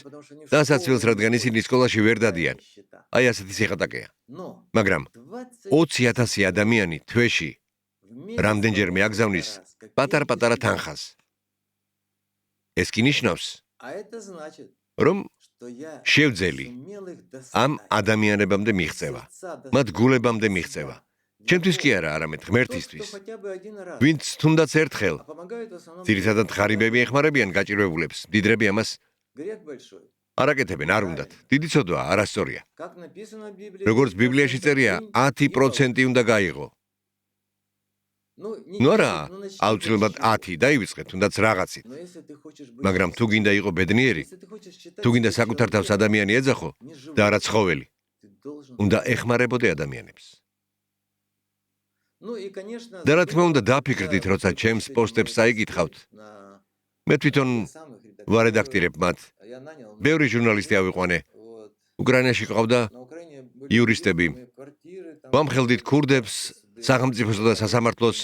და ასაცილს, რადგან ისინი სკოლაში ვერ დადიან. აი ასეთი სიხატაკეა. მაგრამ 20,000 ადამიანი თვეში რამდენჯერმე აგზავნის პატარ-პატარა თანხას. ეს კი ნიშნავს, რომ შევძელი ამ ადამიანებამდე მიღწევა, მათ გულებამდე მიღწევა. ჩემთვის კი არა, არამედ ღმერთისთვის. ვინც თუნდაც ერთხელ ძირითადად ღარიბები ეხმარებიან გაჭირვებულებს, მდიდრები ამას არ აკეთებენ, არ უნდათ. დიდი ცოდვაა, არასწორია. როგორც ბიბლიაში წერია, 10% უნდა გაიღო. ნუ არა, აუცილებლად 10 დაივიწყე, თუნდაც რაღაცით. მაგრამ თუ გინდა იყო ბედნიერი, თუ გინდა საკუთარ თავს ადამიანი ეძახო და არა ცხოველი, უნდა ეხმარებოდე ადამიანებს. და რა თქმა უნდა დაფიქრდით, როცა ჩემს პოსტებს წაიკითხავთ. მე თვითონ ვარედაქტირებ მათ. ბევრი ჟურნალისტი ავიყვანე. უკრაინაში ყავდა იურისტები. ვამხელდით ქურდებს, სახელმწიფოს და სასამართლოს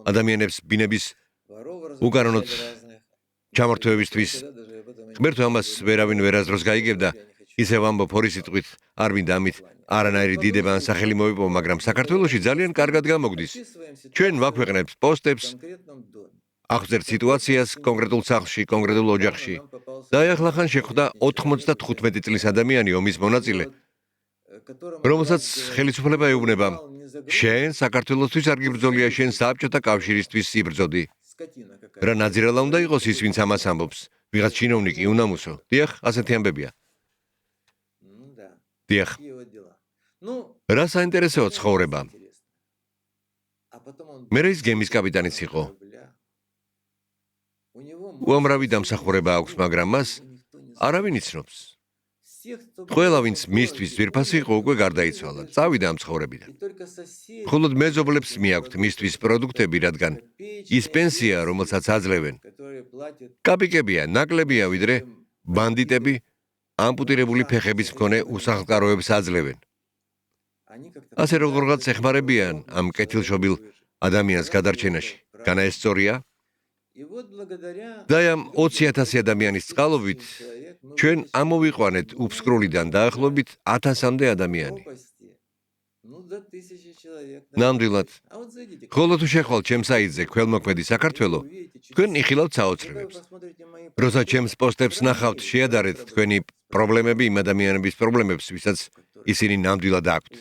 ადამიანებს ბინების უკანონოდ ჩამართვებისთვის. ღმერთო ამას ვერავინ ვერაზროს გაიგებდა. ისევ ამბობ ორი სიტყვით, არ მინდა ამით არანაირი დიდება ან სახელი მოვიპოვო, მაგრამ საქართველოში ძალიან კარგად გამოგდის. ჩვენ ვაქვეყნებთ პოსტებს, აღწერთ სიტუაციას კონკრეტულ სახლში, კონკრეტულ ოჯახში. და ახლახან შეხვდა 95 წლის ადამიანი, ომის მონაწილე, რომელსაც ხელისუფლება ეუბნება, შენ საქართველოსთვის არ გიბრძოლია, შენ საბჭოთა კავშირისთვის იბრძოდი. რა ნაძირალა უნდა იყოს ის, ვინც ამას ამბობს, ვიღაც ჩინოვნიკი, უნამუსო. დიახ, ასეთი ამბებია. დიახ. რა საინტერესოა ცხოვრება. მე ის გემის კაპიტანიც იყო. უამრავი დამსახურება აქვს, მაგრამ მას არავინ იცნობს. ყველა, ვინც მისთვის ძვირფასი იყო, უკვე გარდაიცვალა, წავიდა ამ ცხოვრებიდან. მხოლოდ მეზობლებს მიაქვთ მისთვის პროდუქტები, რადგან ის პენსია, რომელსაც აძლევენ, კაპიკებია, ნაკლებია, ვიდრე ბანდიტები ამპუტირებული ფეხების მქონე უსახლკაროებს აძლევენ. ასე როგორღაც ეხმარებიან ამ კეთილშობილ ადამიანს გადარჩენაში. განა ეს სწორია? და ამ 20,000 ადამიანის წყალობით ჩვენ ამოვიყვანეთ უფსკრულიდან დაახლოებით 1000-მდე ადამიანი. ნამდვილად. ხოლო თუ შეხვალ ჩემს საიტზე ქველმოქმედი საქართველო, თქვენ იხილავთ საოცრებებს. როცა ჩემს პოსტებს ნახავთ, შეადარეთ თქვენი პრობლემები იმ ადამიანების პრობლემებს, ვისაც ისინი ნამდვილად აქვთ.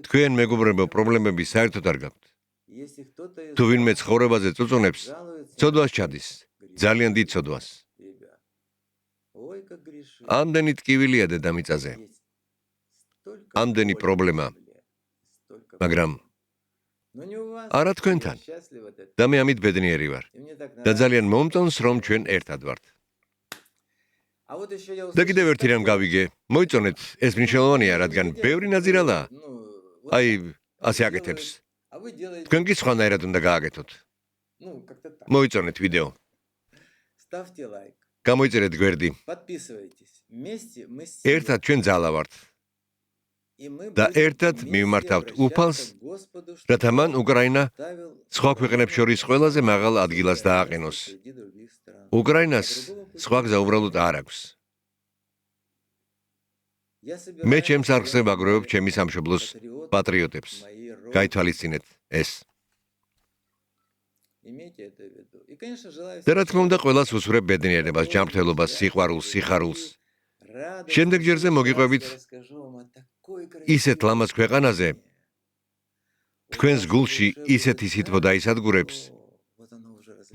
თქვენ მეგობრებო, პრობლემები საერთოდ არ გაქვთ. თუ ვინმე ცხოვრებაზე წუწუნებს, ცოდვას ჩადის, ძალიან დიდ ცოდვას. ამდენი ტკივილია დედამიწაზე, ამდენი პრობლემა, მაგრამ არა თქვენთან. და მე ამით ბედნიერი ვარ. და ძალიან მომწონს, რომ ჩვენ ერთად ვართ. და კიდევ ერთი რამ გავიგე, მოიწონეთ, ეს მნიშვნელოვანია, რადგან ბევრი ნაზირალა ასე აკეთებს. თქვენ კი სხვანაირად უნდა გააკეთოთ. მოიწონეთ ვიდეო. გამოიწერეთ გვერდი. ერთად ჩვენ ძალა ვართ. და ერთად მივმართავთ უფალს, რათა მან უკრაინა სხვა ქვეყნებს შორის ყველაზე მაღალ ადგილას დააყენოს. უკრაინას სხვა გზა უბრალოდ არ აქვს. მე ჩემს არხზე ვაგროვებ ჩემი სამშობლოს პატრიოტებს. გაითვალისწინეთ ეს. და რა თქმა უნდა, ყველას უსურვებ ბედნიერებას, ჯანმრთელობას, სიყვარულს, სიხარულს. შემდეგ ჯერზე მოგიყვებით ისეთ ლამაზ ქვეყანაზე, თქვენს გულში ისეთი სითბო დაისადგურებს,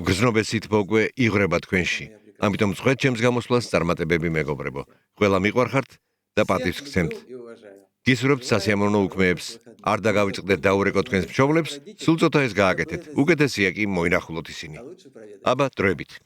გრძნობეს სითბო უკვე იღრება თქვენში. ამიტომ წყვეთ ჩემს გამოსვლას, წარმატებები მეგობრებო. ყველა მიყვარხართ და პატივს გცემთ. გისურვებთ სასიამოვნო უქმეებს, არ დაგავიწყდეთ დაურეკოთ თქვენს მშობლებს, სულ ცოტა ეს გააკეთეთ. უკეთესია კი მოინახულოთ ისინი. აბა, დროებით.